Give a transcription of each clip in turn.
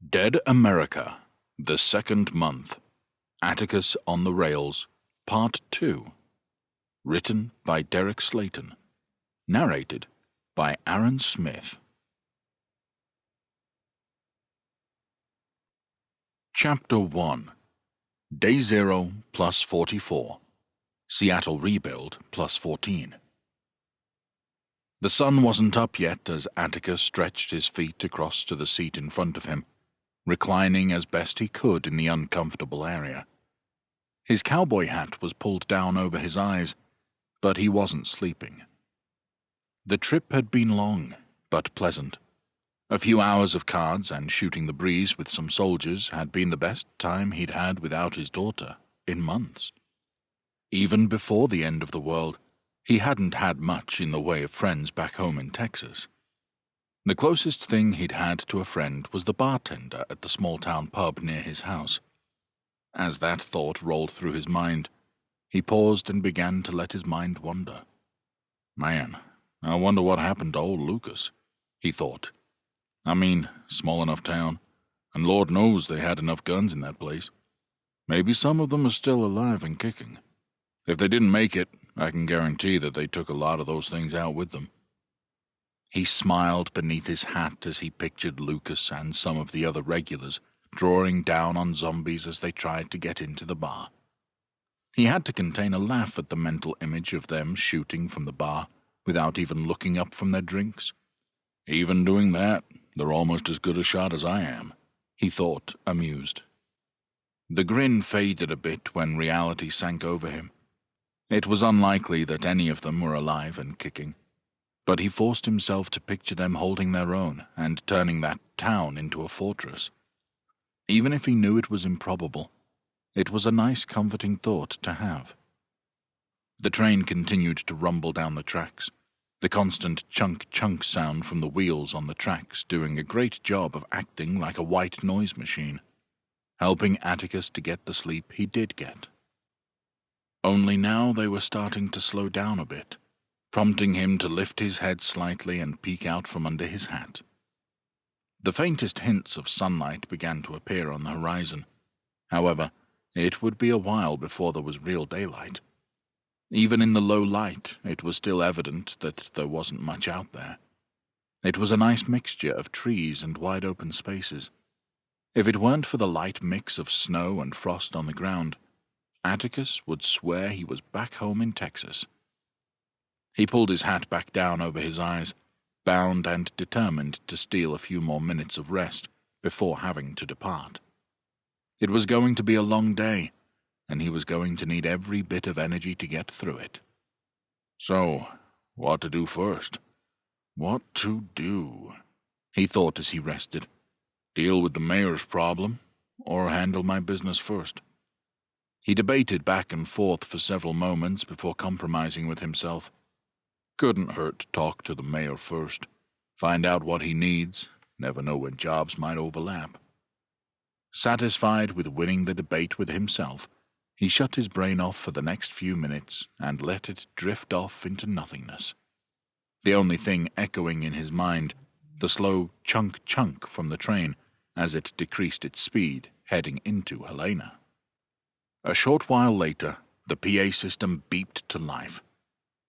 Dead America, the Second Month, Atticus on the Rails, Part 2. Written by Derek Slayton. Narrated by Aaron Smith. Chapter 1. Day 0 plus 44. Seattle Rebuild plus 14. The sun wasn't up yet as Atticus stretched his feet across to the seat in front of him, reclining as best he could in the uncomfortable area. His cowboy hat was pulled down over his eyes, but he wasn't sleeping. The trip had been long, but pleasant. A few hours of cards and shooting the breeze with some soldiers had been the best time he'd had without his daughter in months. Even before the end of the world, he hadn't had much in the way of friends back home in Texas. The closest thing he'd had to a friend was the bartender at the small-town pub near his house. As that thought rolled through his mind, he paused and began to let his mind wander. Man, I wonder what happened to old Lucas, he thought. I mean, small enough town, and Lord knows they had enough guns in that place. Maybe some of them are still alive and kicking. If they didn't make it, I can guarantee that they took a lot of those things out with them. He smiled beneath his hat as he pictured Lucas and some of the other regulars drawing down on zombies as they tried to get into the bar. He had to contain a laugh at the mental image of them shooting from the bar without even looking up from their drinks. Even doing that, they're almost as good a shot as I am, he thought, amused. The grin faded a bit when reality sank over him. It was unlikely that any of them were alive and kicking, but he forced himself to picture them holding their own and turning that town into a fortress. Even if he knew it was improbable, it was a nice, comforting thought to have. The train continued to rumble down the tracks, the constant chunk-chunk sound from the wheels on the tracks doing a great job of acting like a white noise machine, helping Atticus to get the sleep he did get. Only now they were starting to slow down a bit, prompting him to lift his head slightly and peek out from under his hat. The faintest hints of sunlight began to appear on the horizon. However, it would be a while before there was real daylight. Even in the low light, it was still evident that there wasn't much out there. It was a nice mixture of trees and wide-open spaces. If it weren't for the light mix of snow and frost on the ground, Atticus would swear he was back home in Texas. He pulled his hat back down over his eyes, bound and determined to steal a few more minutes of rest before having to depart. It was going to be a long day, and he was going to need every bit of energy to get through it. So, what to do first? What to do? He thought as he rested. Deal with the mayor's problem, or handle my business first? He debated back and forth for several moments before compromising with himself. Couldn't hurt to talk to the mayor first, find out what he needs, never know when jobs might overlap. Satisfied with winning the debate with himself, he shut his brain off for the next few minutes and let it drift off into nothingness. The only thing echoing in his mind, the slow chunk-chunk from the train as it decreased its speed, heading into Helena. A short while later, the PA system beeped to life.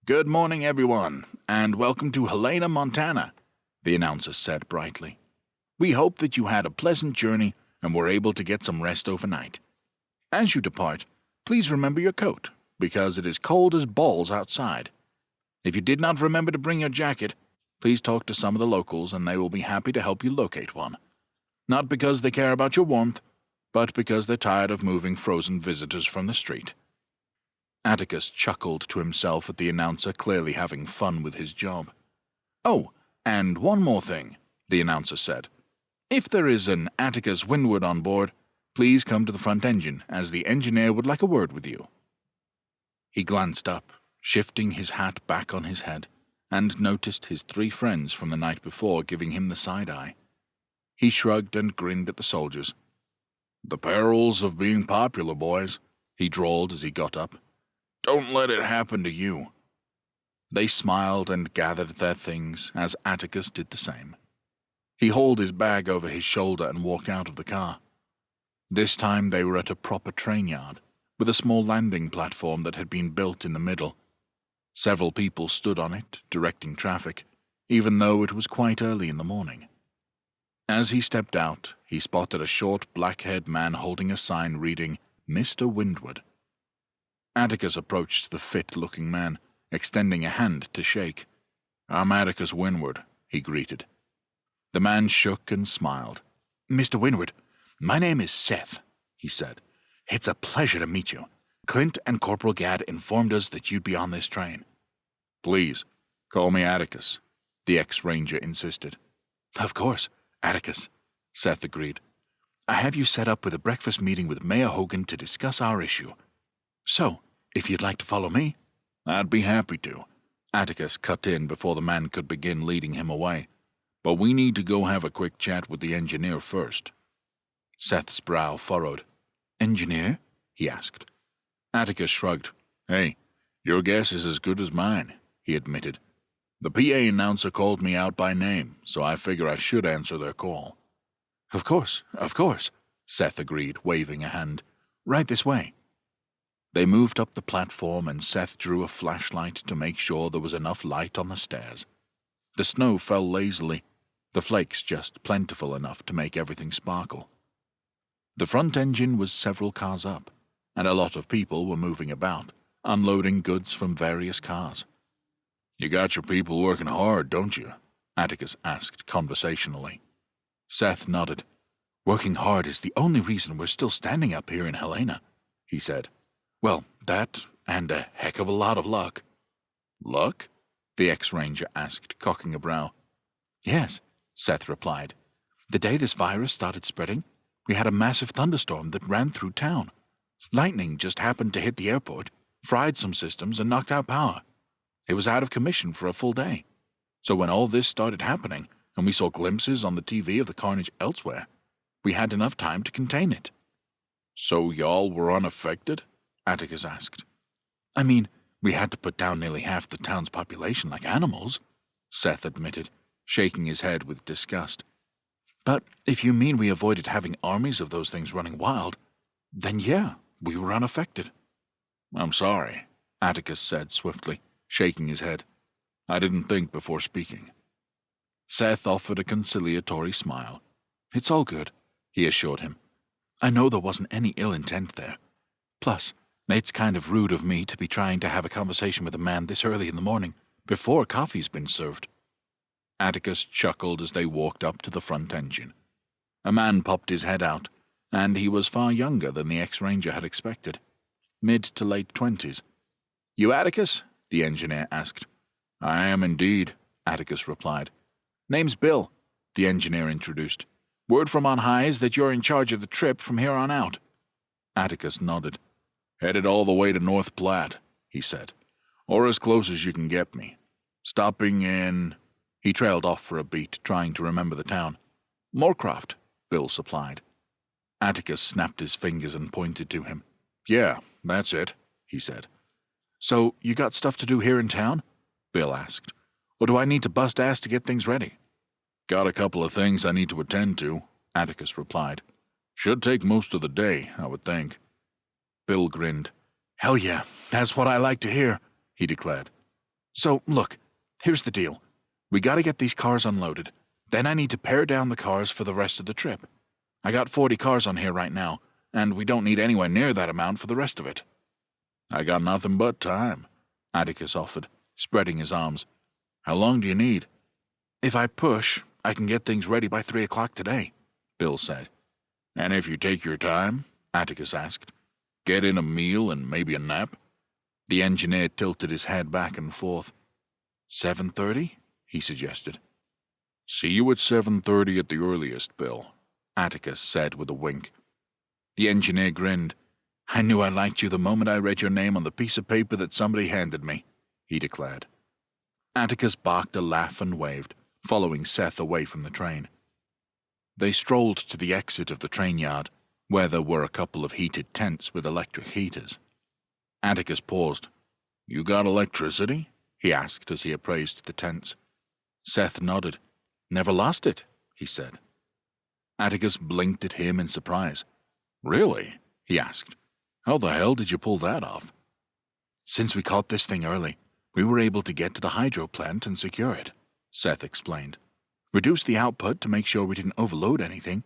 "Good morning, everyone, and welcome to Helena, Montana," the announcer said brightly. "We hope that you had a pleasant journey and were able to get some rest overnight. As you depart, please remember your coat, because it is cold as balls outside. If you did not remember to bring your jacket, please talk to some of the locals and they will be happy to help you locate one. Not because they care about your warmth, but because they're tired of moving frozen visitors from the street." Atticus chuckled to himself at the announcer clearly having fun with his job. "Oh, and one more thing," the announcer said. "If there is an Atticus Windward on board, please come to the front engine, as the engineer would like a word with you." He glanced up, shifting his hat back on his head, and noticed his three friends from the night before giving him the side-eye. He shrugged and grinned at the soldiers. "The perils of being popular, boys," he drawled as he got up. "Don't let it happen to you." They smiled and gathered their things as Atticus did the same. He hauled his bag over his shoulder and walked out of the car. This time they were at a proper train yard, with a small landing platform that had been built in the middle. Several people stood on it, directing traffic, even though it was quite early in the morning. As he stepped out, he spotted a short, black-haired man holding a sign reading, "Mr. Windward." Atticus approached the fit-looking man, extending a hand to shake. "I'm Atticus Windward," he greeted. The man shook and smiled. "Mr. Windward, my name is Seth," he said. "It's a pleasure to meet you. Clint and Corporal Gadd informed us that you'd be on this train." "Please, call me Atticus," the ex-ranger insisted. "Of course, Atticus," Seth agreed. "I have you set up with a breakfast meeting with Mayor Hogan to discuss our issue. So, if you'd like to follow me—" "I'd be happy to," Atticus cut in before the man could begin leading him away. "But we need to go have a quick chat with the engineer first." Seth's brow furrowed. "Engineer?" he asked. Atticus shrugged. "Hey, your guess is as good as mine," he admitted. "The PA announcer called me out by name, so I figure I should answer their call." Of course," Seth agreed, waving a hand. "Right this way." They moved up the platform and Seth drew a flashlight to make sure there was enough light on the stairs. The snow fell lazily, the flakes just plentiful enough to make everything sparkle. The front engine was several cars up, and a lot of people were moving about, unloading goods from various cars. "You got your people working hard, don't you?" Atticus asked conversationally. Seth nodded. "Working hard is the only reason we're still standing up here in Helena," he said. "Well, that, and a heck of a lot of luck." "Luck?" the ex-ranger asked, cocking a brow. "Yes," Seth replied. "The day this virus started spreading, we had a massive thunderstorm that ran through town. Lightning just happened to hit the airport, fried some systems, and knocked out power. It was out of commission for a full day. So when all this started happening, and we saw glimpses on the TV of the carnage elsewhere, we had enough time to contain it." "So y'all were unaffected?" Atticus asked. "I mean, we had to put down nearly half the town's population like animals," Seth admitted, shaking his head with disgust. "But if you mean we avoided having armies of those things running wild, then yeah, we were unaffected." "I'm sorry," Atticus said swiftly, shaking his head. "I didn't think before speaking." Seth offered a conciliatory smile. "It's all good," he assured him. "I know there wasn't any ill intent there. Plus, it's kind of rude of me to be trying to have a conversation with a man this early in the morning, before coffee's been served." Atticus chuckled as they walked up to the front engine. A man popped his head out, and he was far younger than the ex-ranger had expected. Mid to late 20s. "You Atticus?" the engineer asked. "I am indeed," Atticus replied. "Name's Bill," the engineer introduced. "Word from on high is that you're in charge of the trip from here on out." Atticus nodded. "Headed all the way to North Platte," he said. "Or as close as you can get me. Stopping in—" He trailed off for a beat, trying to remember the town. "Moorcroft," Bill supplied. Atticus snapped his fingers and pointed to him. "Yeah, that's it," he said. "So, you got stuff to do here in town?" Bill asked. "Or do I need to bust ass to get things ready?" "Got a couple of things I need to attend to," Atticus replied. "Should take most of the day, I would think." Bill grinned. "Hell yeah, that's what I like to hear," he declared. "So, look, here's the deal. We gotta get these cars unloaded. Then I need to pare down the cars for the rest of the trip. I got 40 cars on here right now, and we don't need anywhere near that amount for the rest of it." "I got nothing but time," Atticus offered, spreading his arms. "How long do you need?" "If I push, I can get things ready by 3 o'clock today," Bill said. "And if you take your time?" Atticus asked. "Get in a meal and maybe a nap?" The engineer tilted his head back and forth. 7:30, he suggested. "See you at 7:30 at the earliest, Bill," Atticus said with a wink. The engineer grinned. "I knew I liked you the moment I read your name on the piece of paper that somebody handed me," he declared. Atticus barked a laugh and waved, following Seth away from the train. They strolled to the exit of the train yard, where there were a couple of heated tents with electric heaters. Atticus paused. "You got electricity?" he asked as he appraised the tents. Seth nodded. "Never lost it," he said. Atticus blinked at him in surprise. Really? He asked. How the hell did you pull that off? Since we caught this thing early, we were able to get to the hydro plant and secure it, Seth explained. Reduce the output to make sure we didn't overload anything.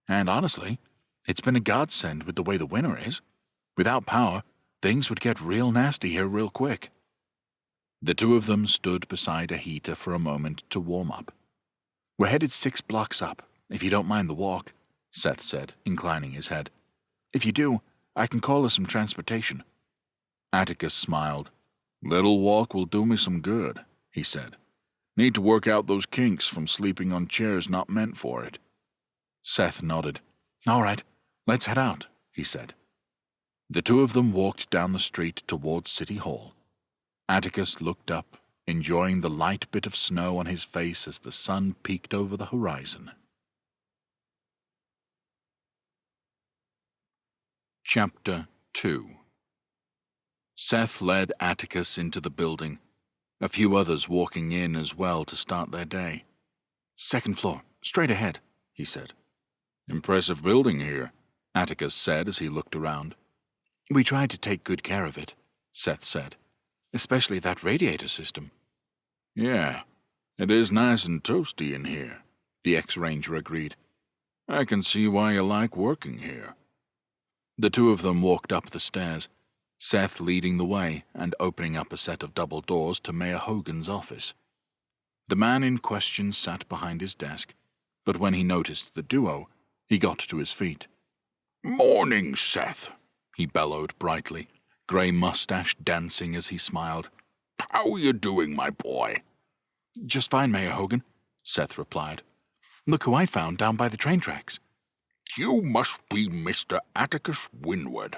And honestly, it's been a godsend with the way the winter is. Without power, things would get real nasty here real quick. The two of them stood beside a heater for a moment to warm up. We're headed 6 blocks up, if you don't mind the walk, Seth said, inclining his head. If you do, I can call us some transportation. Atticus smiled. Little walk will do me some good, he said. Need to work out those kinks from sleeping on chairs not meant for it. Seth nodded. All right, let's head out, he said. The two of them walked down the street towards City Hall. Atticus looked up, enjoying the light bit of snow on his face as the sun peeked over the horizon. Chapter 2. Seth led Atticus into the building, a few others walking in as well to start their day. Second floor, straight ahead, he said. Impressive building here, Atticus said as he looked around. We tried to take good care of it, Seth said, especially that radiator system. Yeah, it is nice and toasty in here, the ex-ranger agreed. I can see why you like working here. The two of them walked up the stairs, Seth leading the way and opening up a set of double doors to Mayor Hogan's office. The man in question sat behind his desk, but when he noticed the duo, he got to his feet. Morning, Seth, he bellowed brightly, grey mustache dancing as he smiled. How are you doing, my boy? Just fine, Mayor Hogan, Seth replied. Look who I found down by the train tracks. You must be Mr. Atticus Winward,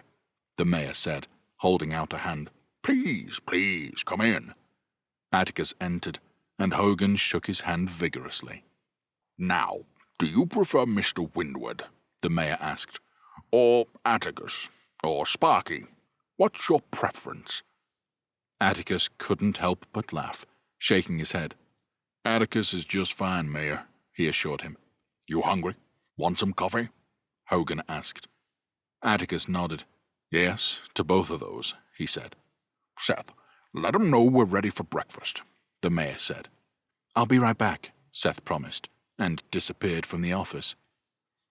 the mayor said, holding out a hand. Please, please, come in. Atticus entered, and Hogan shook his hand vigorously. Now, do you prefer Mr. Winward, the mayor asked, or Atticus, or Sparky? What's your preference? Atticus couldn't help but laugh, shaking his head. Atticus is just fine, Mayor, he assured him. You hungry? Want some coffee? Hogan asked. Atticus nodded. Yes, to both of those, he said. Seth, let 'em know we're ready for breakfast, the mayor said. I'll be right back, Seth promised, and disappeared from the office.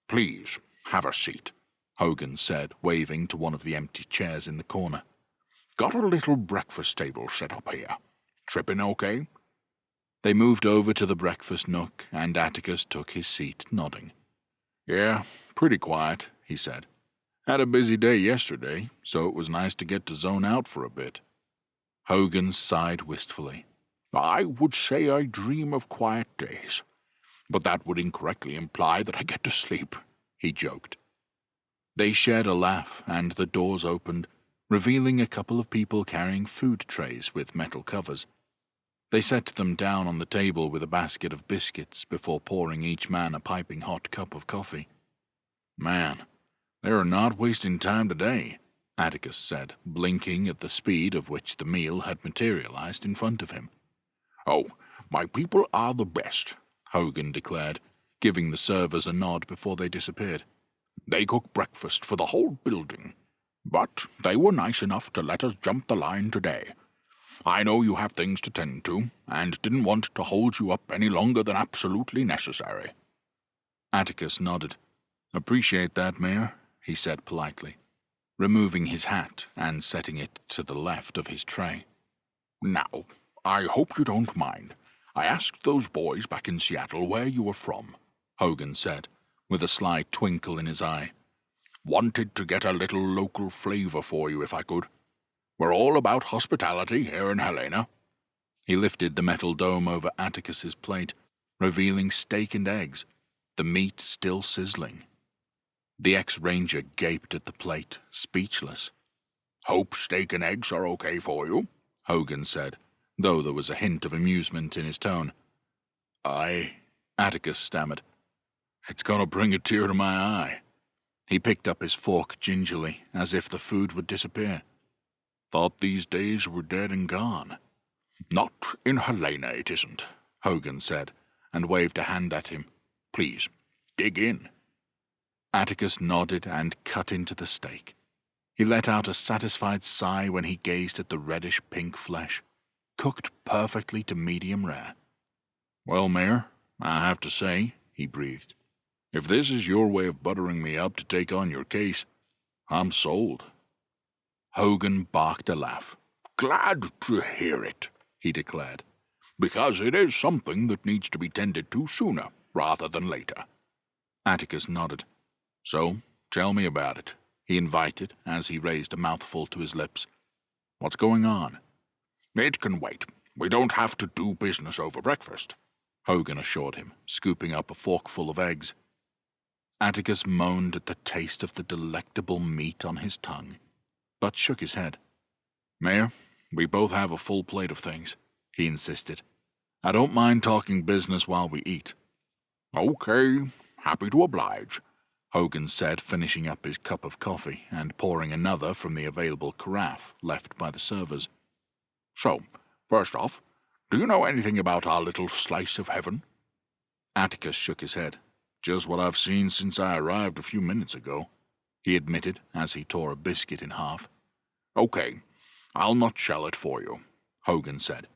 Please, have a seat, Hogan said, waving to one of the empty chairs in the corner. Got a little breakfast table set up here. Tripping okay? They moved over to the breakfast nook, and Atticus took his seat, nodding. Yeah, pretty quiet, he said. Had a busy day yesterday, so it was nice to get to zone out for a bit. Hogan sighed wistfully. I would say I dream of quiet days, but that would incorrectly imply that I get to sleep, he joked. They shared a laugh, and the doors opened, revealing a couple of people carrying food trays with metal covers. They set them down on the table with a basket of biscuits before pouring each man a piping hot cup of coffee. Man, they are not wasting time today, Atticus said, blinking at the speed of which the meal had materialized in front of him. Oh, my people are the best, Hogan declared, giving the servers a nod before they disappeared. They cook breakfast for the whole building, but they were nice enough to let us jump the line today. I know you have things to tend to, and didn't want to hold you up any longer than absolutely necessary. Atticus nodded. Appreciate that, Mayor, he said politely, removing his hat and setting it to the left of his tray. Now, I hope you don't mind. I asked those boys back in Seattle where you were from, Hogan said, with a sly twinkle in his eye. Wanted to get a little local flavor for you if I could. We're all about hospitality here in Helena. He lifted the metal dome over Atticus's plate, revealing steak and eggs, the meat still sizzling. The ex-ranger gaped at the plate, speechless. Hope steak and eggs are okay for you, Hogan said, though there was a hint of amusement in his tone. Atticus stammered. It's gonna bring a tear to my eye. He picked up his fork gingerly, as if the food would disappear. Thought these days were dead and gone. Not in Helena, it isn't, Hogan said, and waved a hand at him. Please, dig in." Atticus nodded and cut into the steak. He let out a satisfied sigh when he gazed at the reddish-pink flesh, cooked perfectly to medium rare. "Well, Mayor, I have to say," he breathed, "if this is your way of buttering me up to take on your case, I'm sold." Hogan barked a laugh. "Glad to hear it," he declared, "because it is something that needs to be tended to sooner rather than later." Atticus nodded. "So, tell me about it," he invited as he raised a mouthful to his lips. "What's going on?" "It can wait. We don't have to do business over breakfast," Hogan assured him, scooping up a forkful of eggs. Atticus moaned at the taste of the delectable meat on his tongue, but shook his head. "Mayor, we both have a full plate of things," he insisted. "I don't mind talking business while we eat." "Okay, happy to oblige," Hogan said, finishing up his cup of coffee and pouring another from the available carafe left by the servers. "So, first off, do you know anything about our little slice of heaven?" Atticus shook his head. "Just what I've seen since I arrived a few minutes ago," he admitted as he tore a biscuit in half. "Okay, I'll nutshell it for you," Hogan said.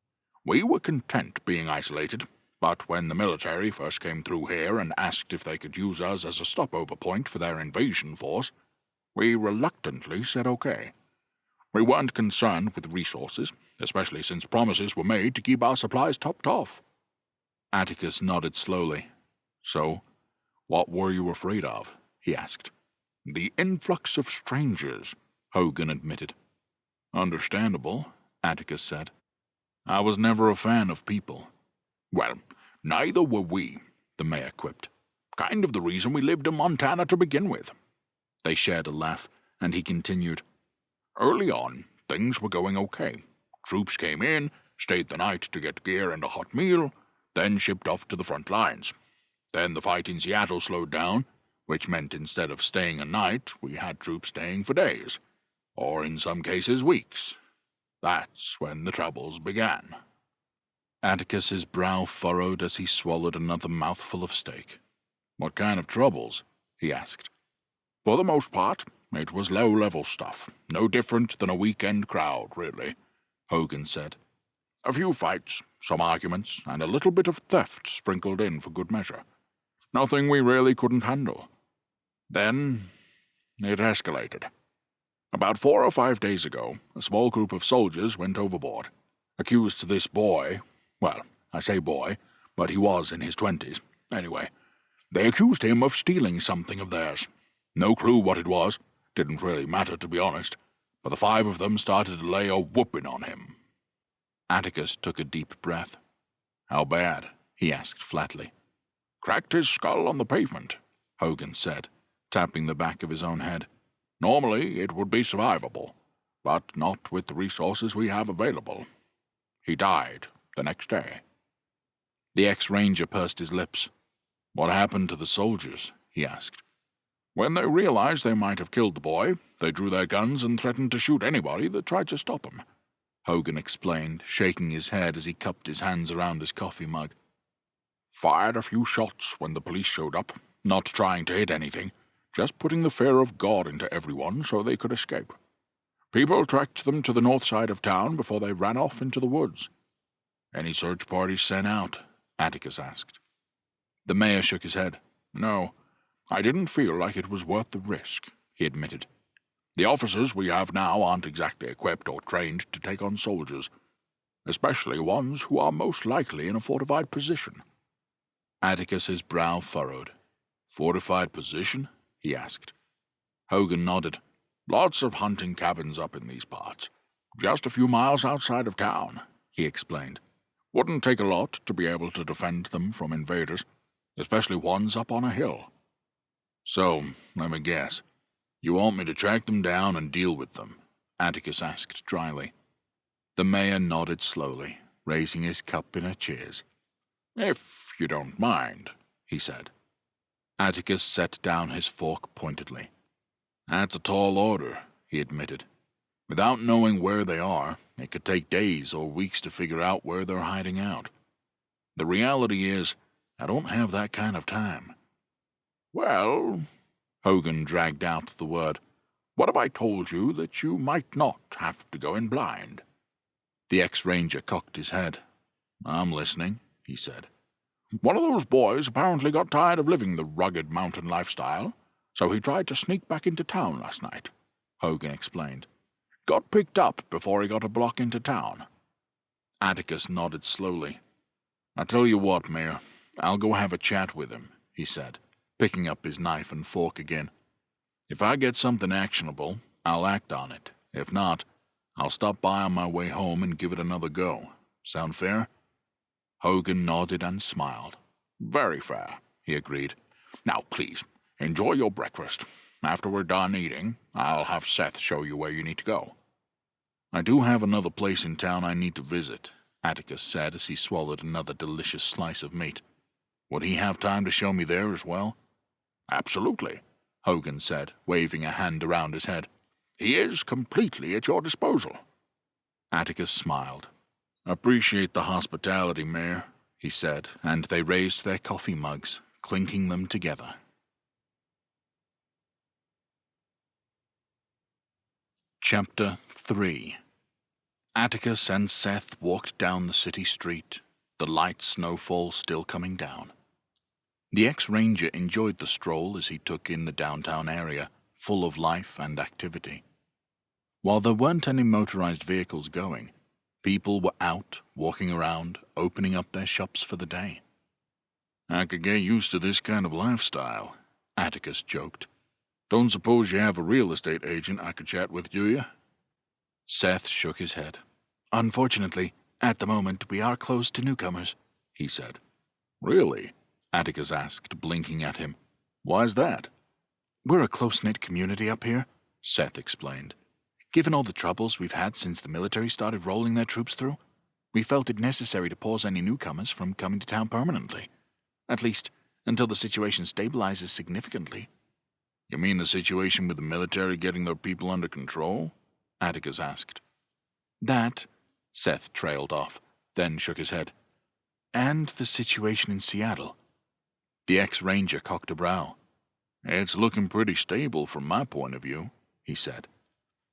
"We were content being isolated, but when the military first came through here and asked if they could use us as a stopover point for their invasion force, we reluctantly said okay. We weren't concerned with resources, especially since promises were made to keep our supplies topped off." Atticus nodded slowly. "So, what were you afraid of?" he asked. "The influx of strangers," Hogan admitted. "Understandable," Atticus said. "I was never a fan of people." "Well, neither were we," the mayor quipped. "Kind of the reason we lived in Montana to begin with." They shared a laugh, and he continued. "Early on, things were going okay. Troops came in, stayed the night to get gear and a hot meal, then shipped off to the front lines. Then the fight in Seattle slowed down, which meant instead of staying a night, we had troops staying for days, or in some cases weeks. That's when the troubles began." Atticus's brow furrowed as he swallowed another mouthful of steak. "What kind of troubles?" he asked. "For the most part, it was low-level stuff, no different than a weekend crowd, really," Hogan said. "A few fights, some arguments, and a little bit of theft sprinkled in for good measure. Nothing we really couldn't handle. Then it escalated. About 4 or 5 days ago, a small group of soldiers went overboard, accused this boy, well, I say boy, but he was in his 20s. Anyway, they accused him of stealing something of theirs. No clue what it was, didn't really matter to be honest, but the 5 of them started to lay a whooping on him." Atticus took a deep breath. "How bad?" he asked flatly. "Cracked his skull on the pavement," Hogan said, tapping the back of his own head. "Normally it would be survivable, but not with the resources we have available. He died the next day." The ex-ranger pursed his lips. "What happened to the soldiers?" he asked. "When they realized they might have killed the boy, they drew their guns and threatened to shoot anybody that tried to stop him," Hogan explained, shaking his head as he cupped his hands around his coffee mug. "Fired a few shots when the police showed up, not trying to hit anything, just putting the fear of God into everyone so they could escape. People tracked them to the north side of town before they ran off into the woods." "Any search parties sent out?" Atticus asked. The mayor shook his head. "No, I didn't feel like it was worth the risk," he admitted. "The officers we have now aren't exactly equipped or trained to take on soldiers, especially ones who are most likely in a fortified position." Atticus's brow furrowed. "Fortified position?" he asked. Hogan nodded. "Lots of hunting cabins up in these parts. Just a few miles outside of town," he explained. "Wouldn't take a lot to be able to defend them from invaders, especially ones up on a hill." "So, let me guess. You want me to track them down and deal with them?" Atticus asked dryly. The mayor nodded slowly, raising his cup in a cheers. "If you don't mind," he said. Atticus set down his fork pointedly. "That's a tall order," he admitted. "Without knowing where they are, it could take days or weeks to figure out where they're hiding out. The reality is, I don't have that kind of time." Well, Hogan dragged out the word, what if I told you that you might not have to go in blind? The ex-ranger cocked his head. I'm listening, he said. One of those boys apparently got tired of living the rugged mountain lifestyle, so he tried to sneak back into town last night, Hogan explained. Got picked up before he got a block into town. Atticus nodded slowly. I tell you what, Mayor, I'll go have a chat with him, he said, picking up his knife and fork again. If I get something actionable, I'll act on it. If not, I'll stop by on my way home and give it another go. Sound fair? Hogan nodded and smiled. Very fair, he agreed. Now, please, enjoy your breakfast. After we're done eating, I'll have Seth show you where you need to go. I do have another place in town I need to visit, Atticus said as he swallowed another delicious slice of meat. Would he have time to show me there as well? Absolutely, Hogan said, waving a hand around his head. He is completely at your disposal. Atticus smiled. Appreciate the hospitality, Mayor, he said, and they raised their coffee mugs, clinking them together. Chapter 3. Atticus and Seth walked down the city street, the light snowfall still coming down. The ex-ranger enjoyed the stroll as he took in the downtown area, full of life and activity. While there weren't any motorized vehicles going, people were out, walking around, opening up their shops for the day. I could get used to this kind of lifestyle, Atticus joked. Don't suppose you have a real estate agent I could chat with, do you? Seth shook his head. Unfortunately, at the moment we are closed to newcomers, he said. Really? Atticus asked, blinking at him. Why's that? We're a close-knit community up here, Seth explained. Given all the troubles we've had since the military started rolling their troops through, we felt it necessary to pause any newcomers from coming to town permanently. At least, until the situation stabilizes significantly. You mean the situation with the military getting their people under control? Atticus asked. That, Seth trailed off, then shook his head. And the situation in Seattle. The ex-ranger cocked a brow. It's looking pretty stable from my point of view, he said.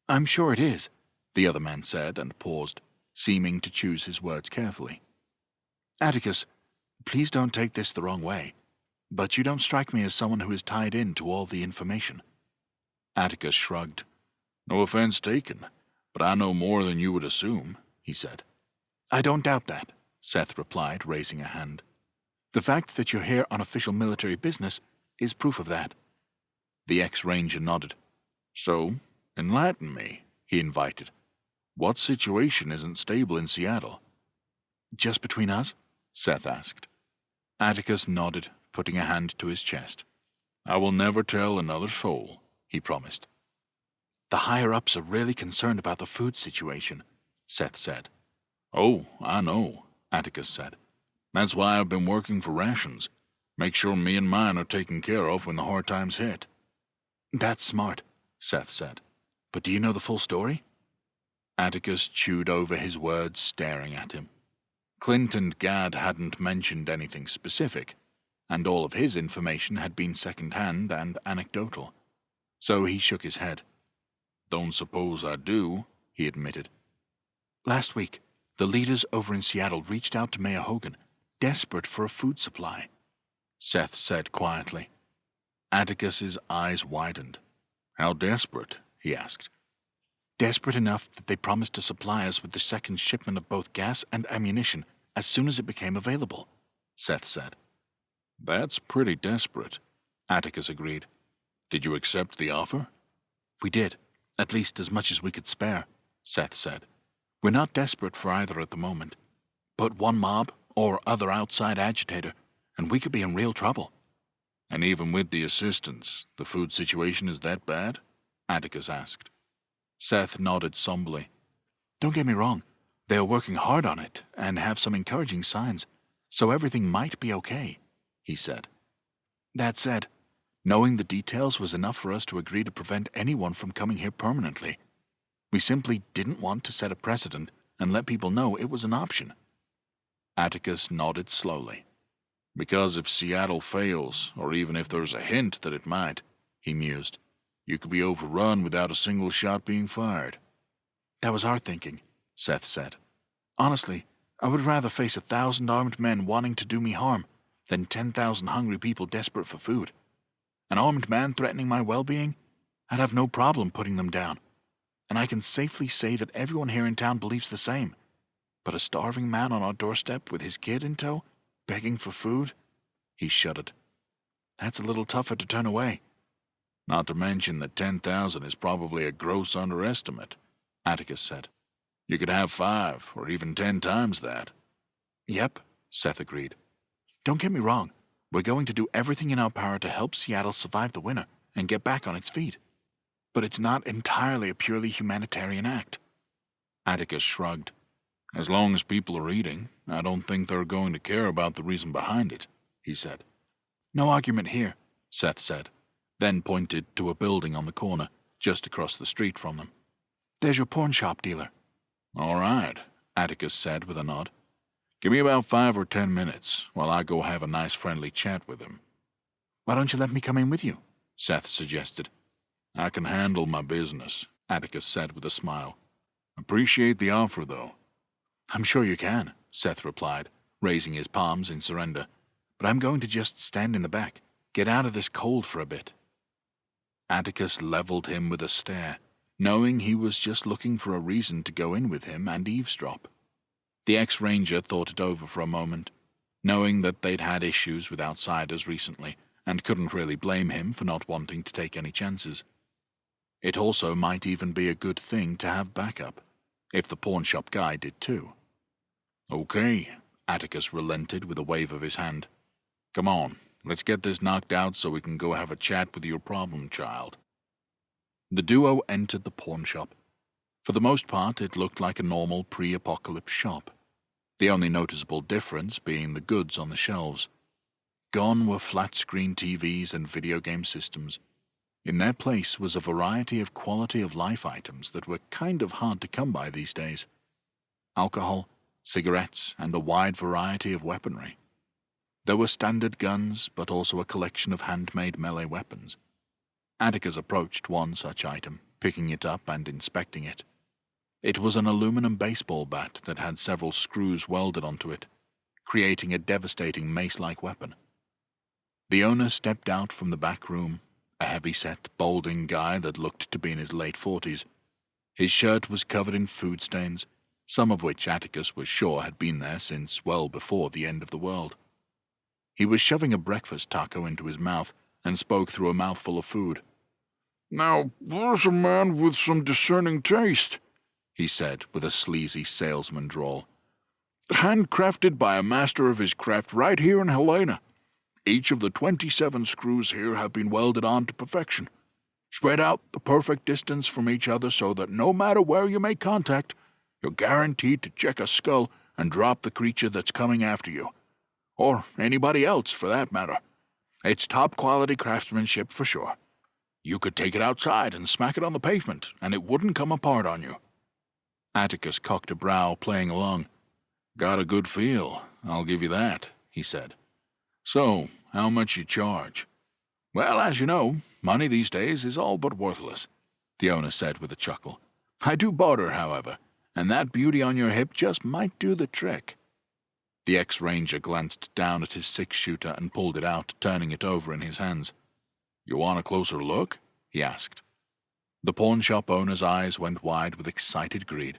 I'm sure it is, the other man said and paused, seeming to choose his words carefully. Atticus, please don't take this the wrong way, but you don't strike me as someone who is tied in to all the information. Atticus shrugged. No offense taken, but I know more than you would assume, he said. I don't doubt that, Seth replied, raising a hand. The fact that you're here on official military business is proof of that. The ex-ranger nodded. So, enlighten me, he invited. What situation isn't stable in Seattle? Just between us? Seth asked. Atticus nodded, putting a hand to his chest. I will never tell another soul, he promised. The higher-ups are really concerned about the food situation, Seth said. Oh, I know, Atticus said. That's why I've been working for rations. Make sure me and mine are taken care of when the hard times hit. That's smart, Seth said. But do you know the full story? Atticus chewed over his words, staring at him. Clint and Gad hadn't mentioned anything specific, and all of his information had been second-hand and anecdotal. So he shook his head. Don't suppose I do, he admitted. Last week, the leaders over in Seattle reached out to Mayor Hogan, desperate for a food supply, Seth said quietly. Atticus's eyes widened. How desperate? He asked. Desperate enough that they promised to supply us with the second shipment of both gas and ammunition as soon as it became available, Seth said. That's pretty desperate, Atticus agreed. Did you accept the offer? We did, at least as much as we could spare, Seth said. We're not desperate for either at the moment, but one mob or other outside agitator, and we could be in real trouble. And even with the assistance, the food situation is that bad? Atticus asked. Seth nodded somberly. Don't get me wrong, they are working hard on it and have some encouraging signs, so everything might be okay, he said. That said, knowing the details was enough for us to agree to prevent anyone from coming here permanently. We simply didn't want to set a precedent and let people know it was an option. Atticus nodded slowly. Because if Seattle fails, or even if there's a hint that it might, he mused, you could be overrun without a single shot being fired. That was our thinking, Seth said. Honestly, I would rather face 1,000 armed men wanting to do me harm than 10,000 hungry people desperate for food. An armed man threatening my well-being? I'd have no problem putting them down. And I can safely say that everyone here in town believes the same. But a starving man on our doorstep with his kid in tow, begging for food? He shuddered. That's a little tougher to turn away. Not to mention that 10,000 is probably a gross underestimate, Atticus said. You could have 5 or even 10 times that. Yep, Seth agreed. Don't get me wrong. We're going to do everything in our power to help Seattle survive the winter and get back on its feet. But it's not entirely a purely humanitarian act. Atticus shrugged. As long as people are eating, I don't think they're going to care about the reason behind it, he said. No argument here, Seth said, then pointed to a building on the corner, just across the street from them. There's your pawn shop dealer. All right, Atticus said with a nod. Give me about 5 or 10 minutes while I go have a nice friendly chat with him. Why don't you let me come in with you? Seth suggested. I can handle my business, Atticus said with a smile. Appreciate the offer, though. I'm sure you can, Seth replied, raising his palms in surrender. But I'm going to just stand in the back, get out of this cold for a bit. Atticus leveled him with a stare, knowing he was just looking for a reason to go in with him and eavesdrop. The ex-ranger thought it over for a moment, knowing that they'd had issues with outsiders recently and couldn't really blame him for not wanting to take any chances. It also might even be a good thing to have backup, if the pawnshop guy did too. Okay, Atticus relented with a wave of his hand. Come on, let's get this knocked out so we can go have a chat with your problem child. The duo entered the pawnshop. For the most part, it looked like a normal pre-apocalypse shop, the only noticeable difference being the goods on the shelves. Gone were flat-screen TVs and video game systems. In their place was a variety of quality-of-life items that were kind of hard to come by these days. Alcohol, cigarettes, and a wide variety of weaponry. There were standard guns, but also a collection of handmade melee weapons. Atticus approached one such item, picking it up and inspecting it. It was an aluminum baseball bat that had several screws welded onto it, creating a devastating mace-like weapon. The owner stepped out from the back room, a heavy-set, balding guy that looked to be in his late 40s. His shirt was covered in food stains, some of which Atticus was sure had been there since well before the end of the world. He was shoving a breakfast taco into his mouth and spoke through a mouthful of food. Now, there's a man with some discerning taste, he said with a sleazy salesman drawl. Handcrafted by a master of his craft right here in Helena. Each of the 27 screws here have been welded on to perfection, spread out the perfect distance from each other so that no matter where you make contact, you're guaranteed to check a skull and drop the creature that's coming after you. Or anybody else, for that matter. It's top-quality craftsmanship for sure. You could take it outside and smack it on the pavement, and it wouldn't come apart on you. Atticus cocked a brow, playing along. Got a good feel, I'll give you that, he said. So, how much you charge? Well, as you know, money these days is all but worthless, the owner said with a chuckle. I do barter, however, and that beauty on your hip just might do the trick. The ex-ranger glanced down at his 6-shooter and pulled it out, turning it over in his hands. You want a closer look? He asked. The pawnshop owner's eyes went wide with excited greed.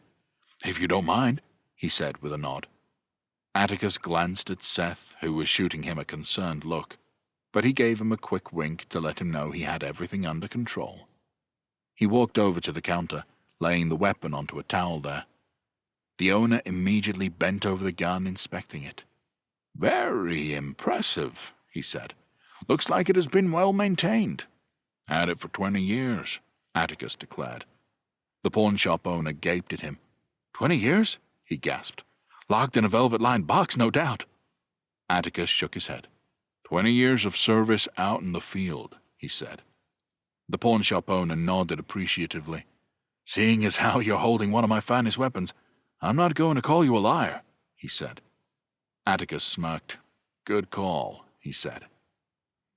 If you don't mind, he said with a nod. Atticus glanced at Seth, who was shooting him a concerned look, but he gave him a quick wink to let him know he had everything under control. He walked over to the counter, laying the weapon onto a towel there. The owner immediately bent over the gun, inspecting it. Very impressive, he said. Looks like it has been well maintained. Had it for 20 years, Atticus declared. The pawnshop owner gaped at him. 20 years? He gasped. Locked in a velvet-lined box, no doubt. Atticus shook his head. 20 years of service out in the field, he said. The pawnshop owner nodded appreciatively. Seeing as how you're holding one of my finest weapons, I'm not going to call you a liar, he said. Atticus smirked. Good call, he said.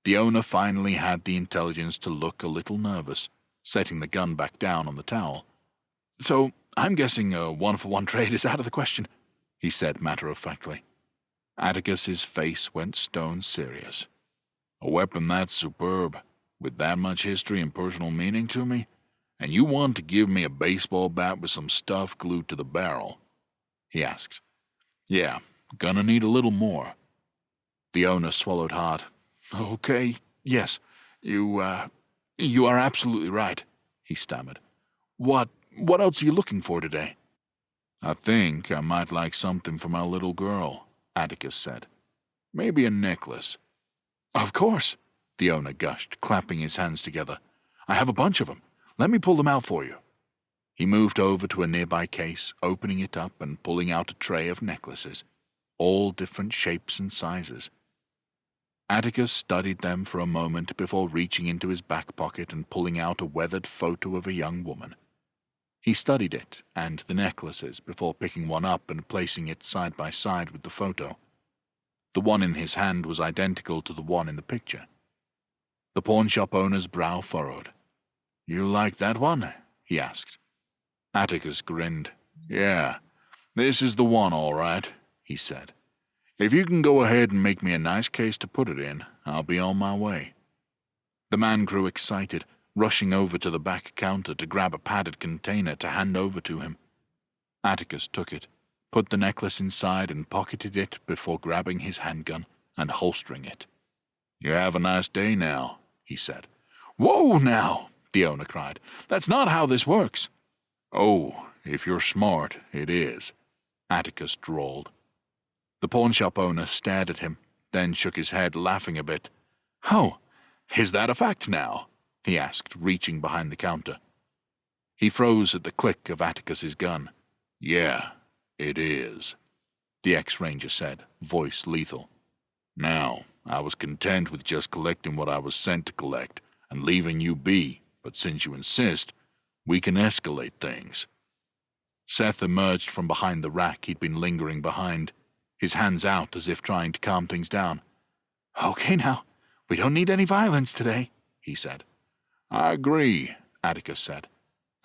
The owner finally had the intelligence to look a little nervous, setting the gun back down on the towel. So, I'm guessing a one-for-one trade is out of the question, he said matter-of-factly. Atticus's face went stone serious. A weapon that's superb, with that much history and personal meaning to me, and you want to give me a baseball bat with some stuff glued to the barrel? He asked. Yeah, gonna need a little more. The owner swallowed hard. Okay, yes, you are absolutely right, he stammered. What else are you looking for today? I think I might like something for my little girl, Atticus said. Maybe a necklace. Of course, the owner gushed, clapping his hands together. I have a bunch of them. Let me pull them out for you. He moved over to a nearby case, opening it up and pulling out a tray of necklaces, all different shapes and sizes. Atticus studied them for a moment before reaching into his back pocket and pulling out a weathered photo of a young woman. He studied it and the necklaces before picking one up and placing it side by side with the photo. The one in his hand was identical to the one in the picture. The pawnshop owner's brow furrowed. You like that one? He asked. Atticus grinned. Yeah, this is the one, all right, he said. If you can go ahead and make me a nice case to put it in, I'll be on my way. The man grew excited, rushing over to the back counter to grab a padded container to hand over to him. Atticus took it, put the necklace inside and pocketed it before grabbing his handgun and holstering it. You have a nice day now, he said. Whoa now, the owner cried. That's not how this works. Oh, if you're smart, it is, Atticus drawled. The pawnshop owner stared at him, then shook his head, laughing a bit. Oh, is that a fact now? He asked, reaching behind the counter. He froze at the click of Atticus's gun. Yeah, it is, the ex-ranger said, voice lethal. Now, I was content with just collecting what I was sent to collect and leaving you be, but since you insist, we can escalate things. Seth emerged from behind the rack he'd been lingering behind, his hands out as if trying to calm things down. Okay now, we don't need any violence today, he said. I agree, Atticus said.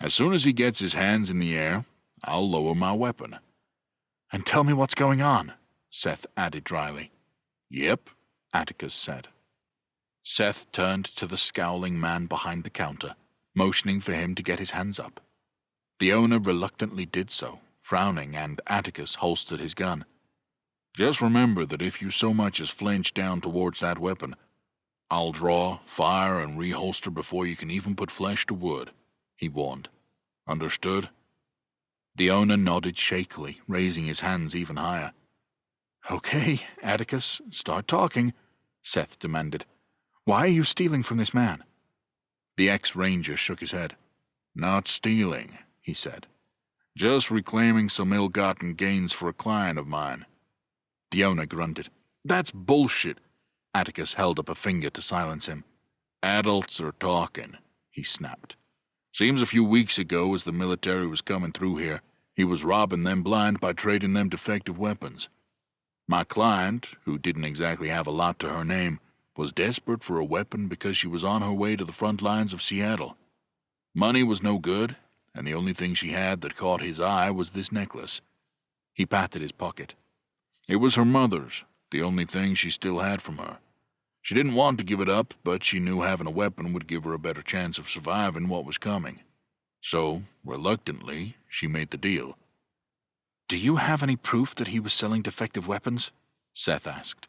As soon as he gets his hands in the air, I'll lower my weapon. And tell me what's going on, Seth added dryly. Yep, Atticus said. Seth turned to the scowling man behind the counter, motioning for him to get his hands up. The owner reluctantly did so, frowning, and Atticus holstered his gun. Just remember that if you so much as flinch down towards that weapon, I'll draw, fire, and reholster before you can even put flesh to wood, he warned. Understood? The owner nodded shakily, raising his hands even higher. Okay, Atticus, start talking, Seth demanded. Why are you stealing from this man? The ex-ranger shook his head. Not stealing, he said. Just reclaiming some ill-gotten gains for a client of mine. The owner grunted. That's bullshit. Atticus held up a finger to silence him. Adults are talking, he snapped. Seems a few weeks ago, as the military was coming through here, he was robbing them blind by trading them defective weapons. My client, who didn't exactly have a lot to her name, was desperate for a weapon because she was on her way to the front lines of Seattle. Money was no good, and the only thing she had that caught his eye was this necklace. He patted his pocket. It was her mother's, the only thing she still had from her. She didn't want to give it up, but she knew having a weapon would give her a better chance of surviving what was coming. So, reluctantly, she made the deal. Do you have any proof that he was selling defective weapons? Seth asked.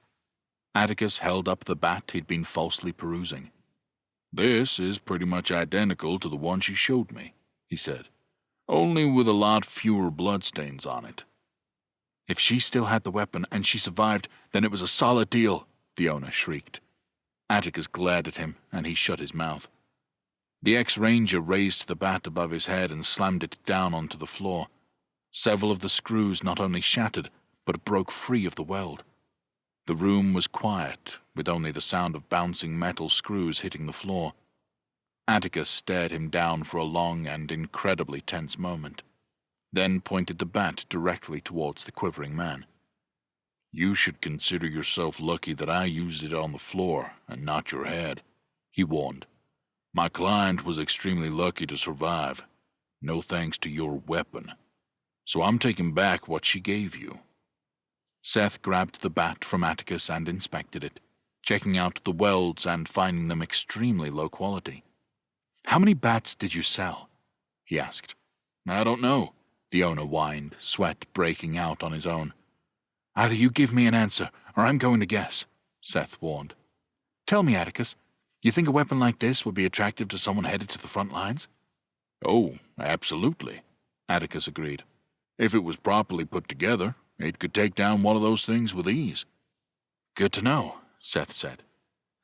Atticus held up the bat he'd been falsely perusing. This is pretty much identical to the one she showed me, he said, only with a lot fewer bloodstains on it. If she still had the weapon and she survived, then it was a solid deal, the owner shrieked. Atticus glared at him, and he shut his mouth. The ex-ranger raised the bat above his head and slammed it down onto the floor. Several of the screws not only shattered, but broke free of the weld. The room was quiet, with only the sound of bouncing metal screws hitting the floor. Atticus stared him down for a long and incredibly tense moment, then pointed the bat directly towards the quivering man. You should consider yourself lucky that I used it on the floor and not your head, he warned. My client was extremely lucky to survive, no thanks to your weapon. So I'm taking back what she gave you. Seth grabbed the bat from Atticus and inspected it, checking out the welds and finding them extremely low quality. "How many bats did you sell?" he asked. I don't know, the owner whined, sweat breaking out on his own. "Either you give me an answer, or I'm going to guess," Seth warned. "Tell me, Atticus, you think a weapon like this would be attractive to someone headed to the front lines?" "Oh, absolutely," Atticus agreed. "If it was properly put together, it could take down one of those things with ease." "Good to know," Seth said.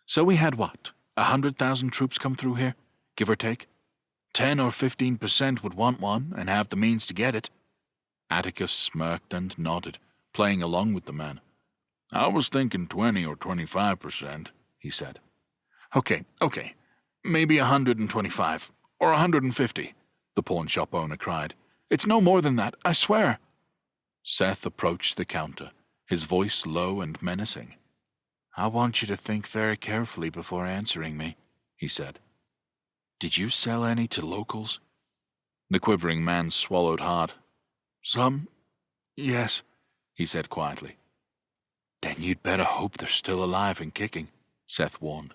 "So we had what, 100,000 troops come through here, give or take? 10 or 15% would want one and have the means to get it." Atticus smirked and nodded, playing along with the man. "I was thinking 20 or 25%, he said. Okay, maybe 125 or 150, the pawn shop owner cried. "It's no more than that, I swear." Seth approached the counter, his voice low and menacing. "I want you to think very carefully before answering me," he said. "Did you sell any to locals?" The quivering man swallowed hard. "Some, yes," he said quietly. "Then you'd better hope they're still alive and kicking," Seth warned.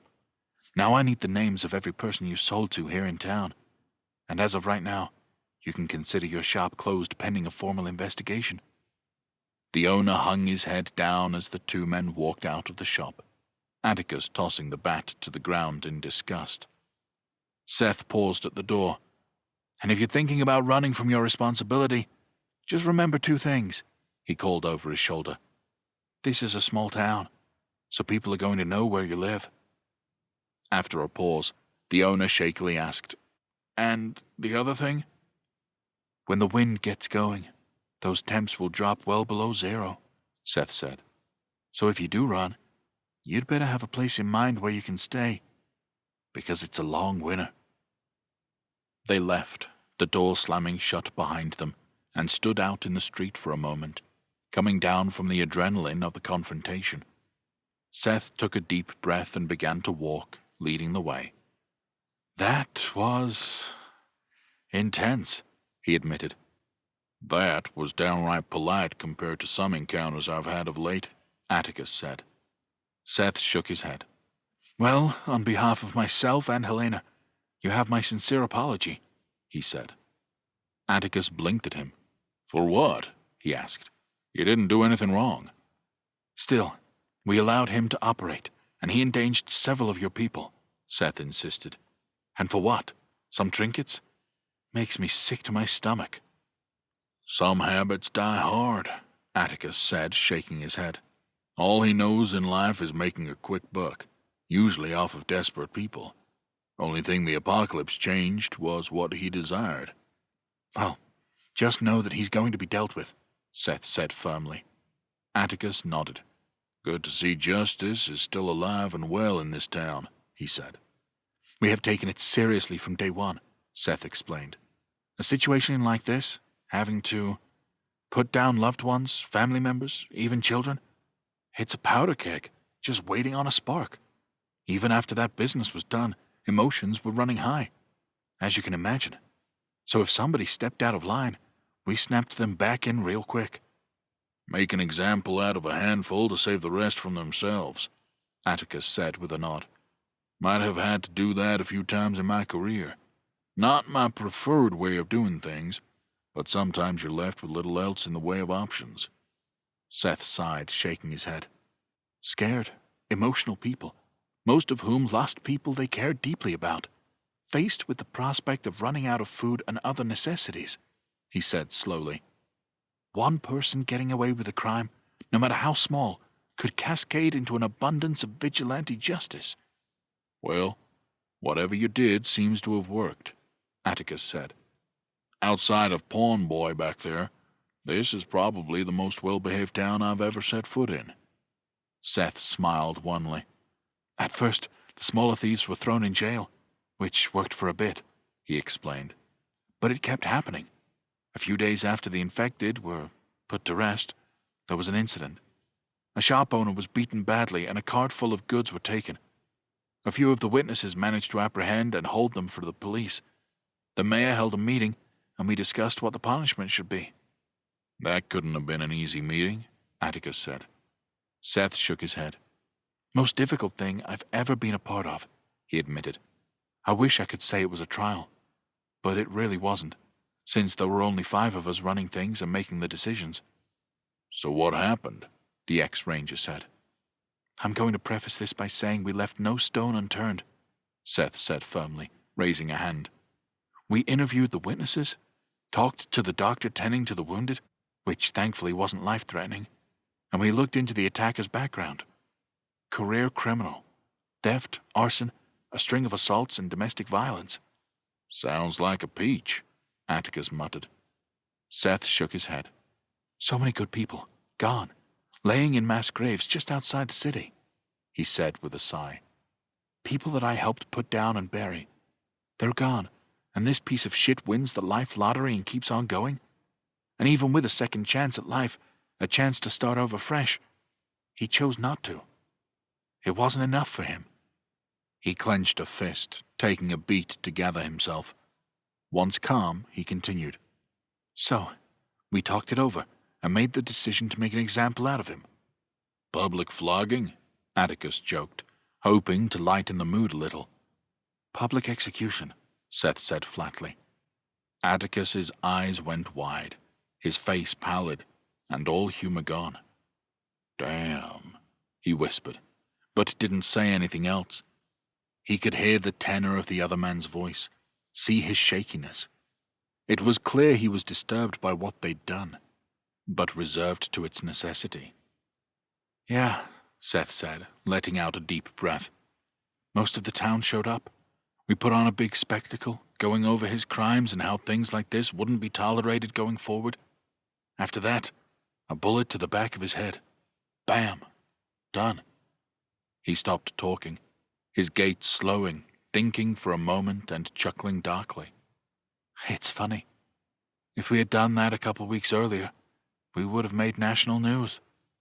"Now I need the names of every person you sold to here in town. And as of right now, you can consider your shop closed pending a formal investigation." The owner hung his head down as the two men walked out of the shop, Atticus tossing the bat to the ground in disgust. Seth paused at the door. "And if you're thinking about running from your responsibility, just remember two things," he called over his shoulder. "This is a small town, so people are going to know where you live." After a pause, the owner shakily asked, "And the other thing?" "When the wind gets going, those temps will drop well below zero," Seth said. "So if you do run, you'd better have a place in mind where you can stay, because it's a long winter." They left, the door slamming shut behind them, and stood out in the street for a moment, coming down from the adrenaline of the confrontation. Seth took a deep breath and began to walk, leading the way. "That was intense," he admitted. "That was downright polite compared to some encounters I've had of late," Atticus said. Seth shook his head. "Well, on behalf of myself and Helena, you have my sincere apology," he said. Atticus blinked at him. "For what?" he asked. "You didn't do anything wrong." "Still, we allowed him to operate, and he endangered several of your people," Seth insisted. "And for what? Some trinkets? Makes me sick to my stomach." "Some habits die hard," Atticus said, shaking his head. "All he knows in life is making a quick buck, usually off of desperate people. Only thing the apocalypse changed was what he desired." "Well, just know that he's going to be dealt with," Seth said firmly. Atticus nodded. "Good to see justice is still alive and well in this town," he said. "We have taken it seriously from day one," Seth explained. "A situation like this, having to put down loved ones, family members, even children, it's a powder keg, just waiting on a spark. Even after that business was done, emotions were running high, as you can imagine. So if somebody stepped out of line, we snapped them back in real quick." "Make an example out of a handful to save the rest from themselves," Atticus said with a nod. "Might have had to do that a few times in my career. Not my preferred way of doing things, but sometimes you're left with little else in the way of options." Seth sighed, shaking his head. "Scared, emotional people, most of whom lost people they cared deeply about, faced with the prospect of running out of food and other necessities," he said slowly. "One person getting away with a crime, no matter how small, could cascade into an abundance of vigilante justice." "Well, whatever you did seems to have worked," Atticus said. "Outside of Pawn Boy back there, this is probably the most well-behaved town I've ever set foot in." Seth smiled wanly. "At first, the smaller thieves were thrown in jail, which worked for a bit," he explained. "But it kept happening. A few days after the infected were put to rest, there was an incident. A shop owner was beaten badly and a cart full of goods were taken. A few of the witnesses managed to apprehend and hold them for the police. The mayor held a meeting, and we discussed what the punishment should be. That couldn't have been an easy meeting, Atticus said. Seth shook his head. Most difficult thing I've ever been a part of, he admitted. I wish I could say it was a trial, but it really wasn't, since there were only 5 of us running things and making the decisions. So what happened? The ex-ranger said. I'm going to preface this by saying we left no stone unturned, Seth said firmly, raising a hand. We interviewed the witnesses, talked to the doctor tending to the wounded, which thankfully wasn't life-threatening, and we looked into the attacker's background. Career criminal, theft, arson, a string of assaults and domestic violence. Sounds like a peach, Atticus muttered. Seth shook his head. So many good people, gone, laying in mass graves just outside the city, he said with a sigh. People that I helped put down and bury. They're gone, and this piece of shit wins the life lottery and keeps on going? And even with a second chance at life, a chance to start over fresh, he chose not to. It wasn't enough for him. He clenched a fist, taking a beat to gather himself. Once calm, he continued. So, we talked it over and made the decision to make an example out of him. Public flogging? Atticus joked, hoping to lighten the mood a little. Public execution, Seth said flatly. Atticus's eyes went wide, his face pallid, and all humor gone. Damn, he whispered, but didn't say anything else. He could hear the tenor of the other man's voice, see his shakiness. It was clear he was disturbed by what they'd done, but reserved to its necessity. Yeah, Seth said, letting out a deep breath. Most of the town showed up. We put on a big spectacle, going over his crimes and how things like this wouldn't be tolerated going forward. After that, a bullet to the back of his head. Bam! Done. He stopped talking, his gait slowing, thinking for a moment and chuckling darkly. It's funny. If we had done that a couple weeks earlier, we would have made national news,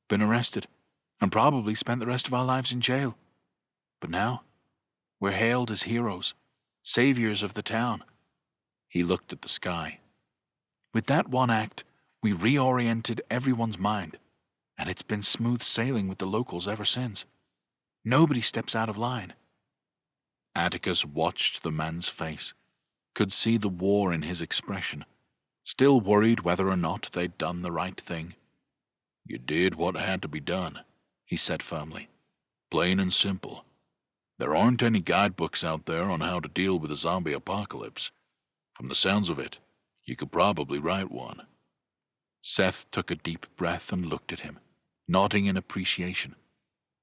been arrested, and probably spent the rest of our lives in jail. But now, we're hailed as heroes, saviors of the town. He looked at the sky. With that one act, we reoriented everyone's mind, and it's been smooth sailing with the locals ever since. Nobody steps out of line. Atticus watched the man's face, could see the war in his expression, still worried whether or not they'd done the right thing. You did what had to be done, he said firmly. Plain and simple. There aren't any guidebooks out there on how to deal with a zombie apocalypse. From the sounds of it, you could probably write one. Seth took a deep breath and looked at him, nodding in appreciation.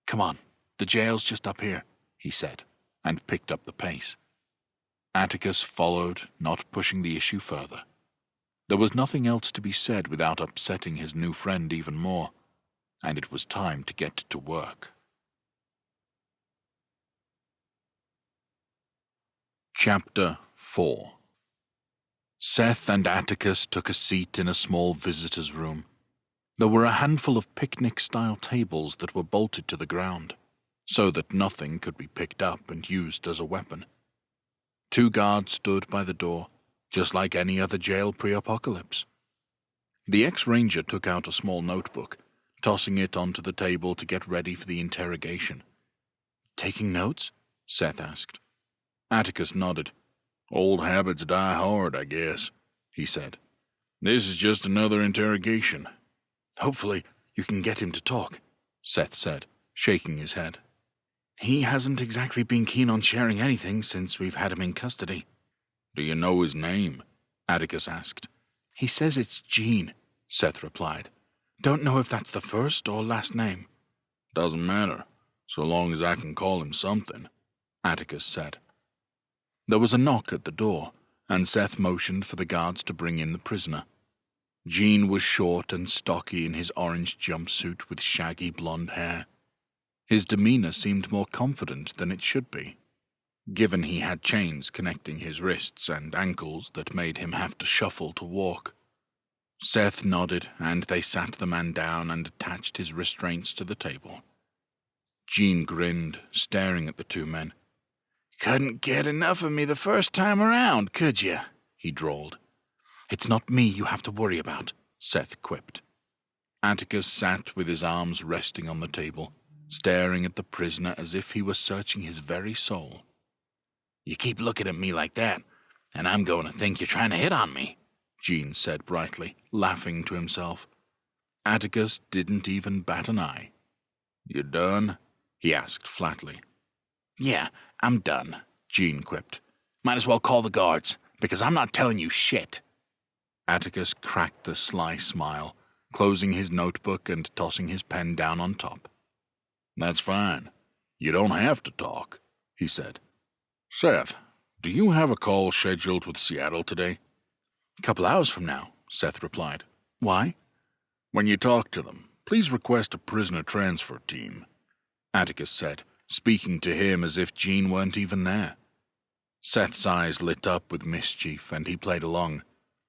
Come on, the jail's just up here, he said, and picked up the pace. Atticus followed, not pushing the issue further. There was nothing else to be said without upsetting his new friend even more, and it was time to get to work. Chapter 4. Seth and Atticus took a seat in a small visitor's room. There were a handful of picnic-style tables that were bolted to the ground, so that nothing could be picked up and used as a weapon. 2 guards stood by the door, just like any other jail pre-apocalypse. The ex-ranger took out a small notebook, tossing it onto the table to get ready for the interrogation. "Taking notes?" Seth asked. Atticus nodded. Old habits die hard, I guess, he said. This is just another interrogation. Hopefully you can get him to talk, Seth said, shaking his head. He hasn't exactly been keen on sharing anything since we've had him in custody. Do you know his name? Atticus asked. He says it's Gene, Seth replied. Don't know if that's the first or last name. Doesn't matter, so long as I can call him something, Atticus said. There was a knock at the door, and Seth motioned for the guards to bring in the prisoner. Gene was short and stocky in his orange jumpsuit with shaggy blonde hair. His demeanor seemed more confident than it should be, given he had chains connecting his wrists and ankles that made him have to shuffle to walk. Seth nodded, and they sat the man down and attached his restraints to the table. Jean grinned, staring at the two men. "Couldn't get enough of me the first time around, could you?" he drawled. "It's not me you have to worry about," Seth quipped. Atticus sat with his arms resting on the table, staring at the prisoner as if he were searching his very soul. "You keep looking at me like that, and I'm going to think you're trying to hit on me," Jean said brightly, laughing to himself. Atticus didn't even bat an eye. "You done?" he asked flatly. "Yeah, I'm done," Jean quipped. "Might as well call the guards, because I'm not telling you shit." Atticus cracked a sly smile, closing his notebook and tossing his pen down on top. "That's fine. You don't have to talk," he said. "Seth, do you have a call scheduled with Seattle today?" "A couple hours from now," Seth replied. "Why?" "When you talk to them, please request a prisoner transfer team," Atticus said, speaking to him as if Jean weren't even there. Seth's eyes lit up with mischief, and he played along.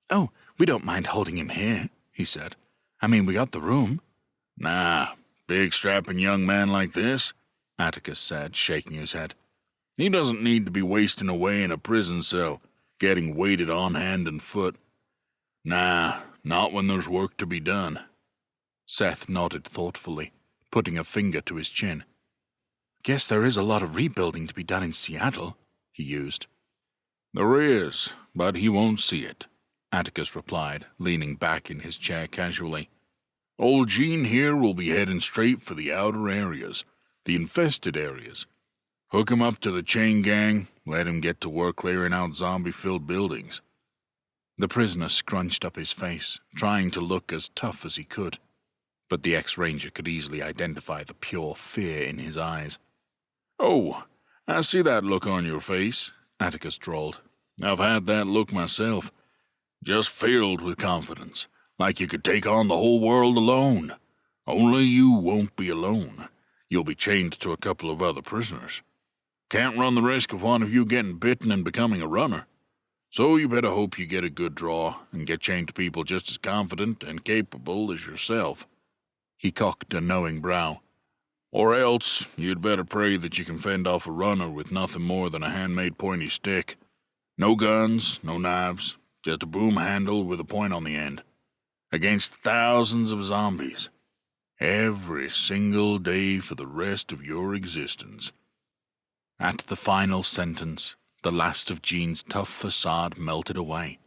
"Oh, we don't mind holding him here," he said. "I mean, we got the room." "Nah, big strapping young man like this," Atticus said, shaking his head. "He doesn't need to be wasting away in a prison cell, getting waited on hand and foot. Nah, not when there's work to be done." Seth nodded thoughtfully, putting a finger to his chin. "Guess there is a lot of rebuilding to be done in Seattle," he used. "There is, but he won't see it," Atticus replied, leaning back in his chair casually. "Old Jean here will be heading straight for the outer areas, the infested areas. Hook him up to the chain gang, let him get to work clearing out zombie-filled buildings." The prisoner scrunched up his face, trying to look as tough as he could, but the ex-ranger could easily identify the pure fear in his eyes. "Oh, I see that look on your face," Atticus drawled. "I've had that look myself. Just filled with confidence, like you could take on the whole world alone. Only you won't be alone. You'll be chained to a couple of other prisoners. Can't run the risk of one of you getting bitten and becoming a runner. So you better hope you get a good draw and get chained to people just as confident and capable as yourself." He cocked a knowing brow. "Or else you'd better pray that you can fend off a runner with nothing more than a handmade pointy stick. No guns, no knives, just a broom handle with a point on the end. Against thousands of zombies. Every single day for the rest of your existence." At the final sentence, the last of Jean's tough facade melted away,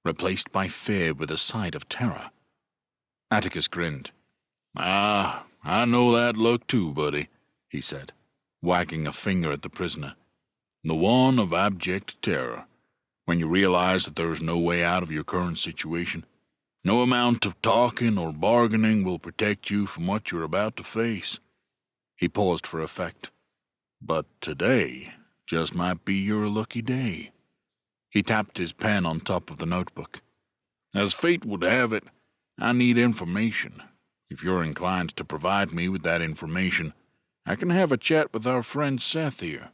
replaced by fear with a side of terror. Atticus grinned. "Ah, I know that look too, buddy," he said, wagging a finger at the prisoner. "The one of abject terror, when you realize that there is no way out of your current situation. No amount of talking or bargaining will protect you from what you're about to face." He paused for effect. "But today just might be your lucky day." He tapped his pen on top of the notebook. "As fate would have it, I need information. If you're inclined to provide me with that information, I can have a chat with our friend Seth here.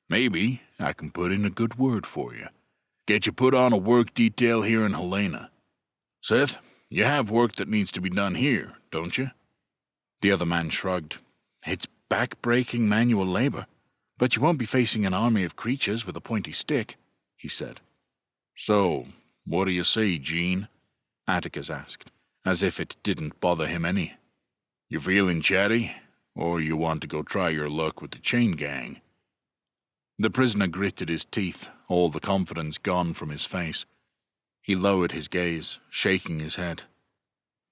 Maybe I can put in a good word for you. Get you put on a work detail here in Helena. Seth, you have work that needs to be done here, don't you?" The other man shrugged. "It's back-breaking manual labor, but you won't be facing an army of creatures with a pointy stick," he said. "So, what do you say, Jean?" Atticus asked, as if it didn't bother him any. "You feeling chatty, or you want to go try your luck with the chain gang?" The prisoner gritted his teeth, all the confidence gone from his face. He lowered his gaze, shaking his head.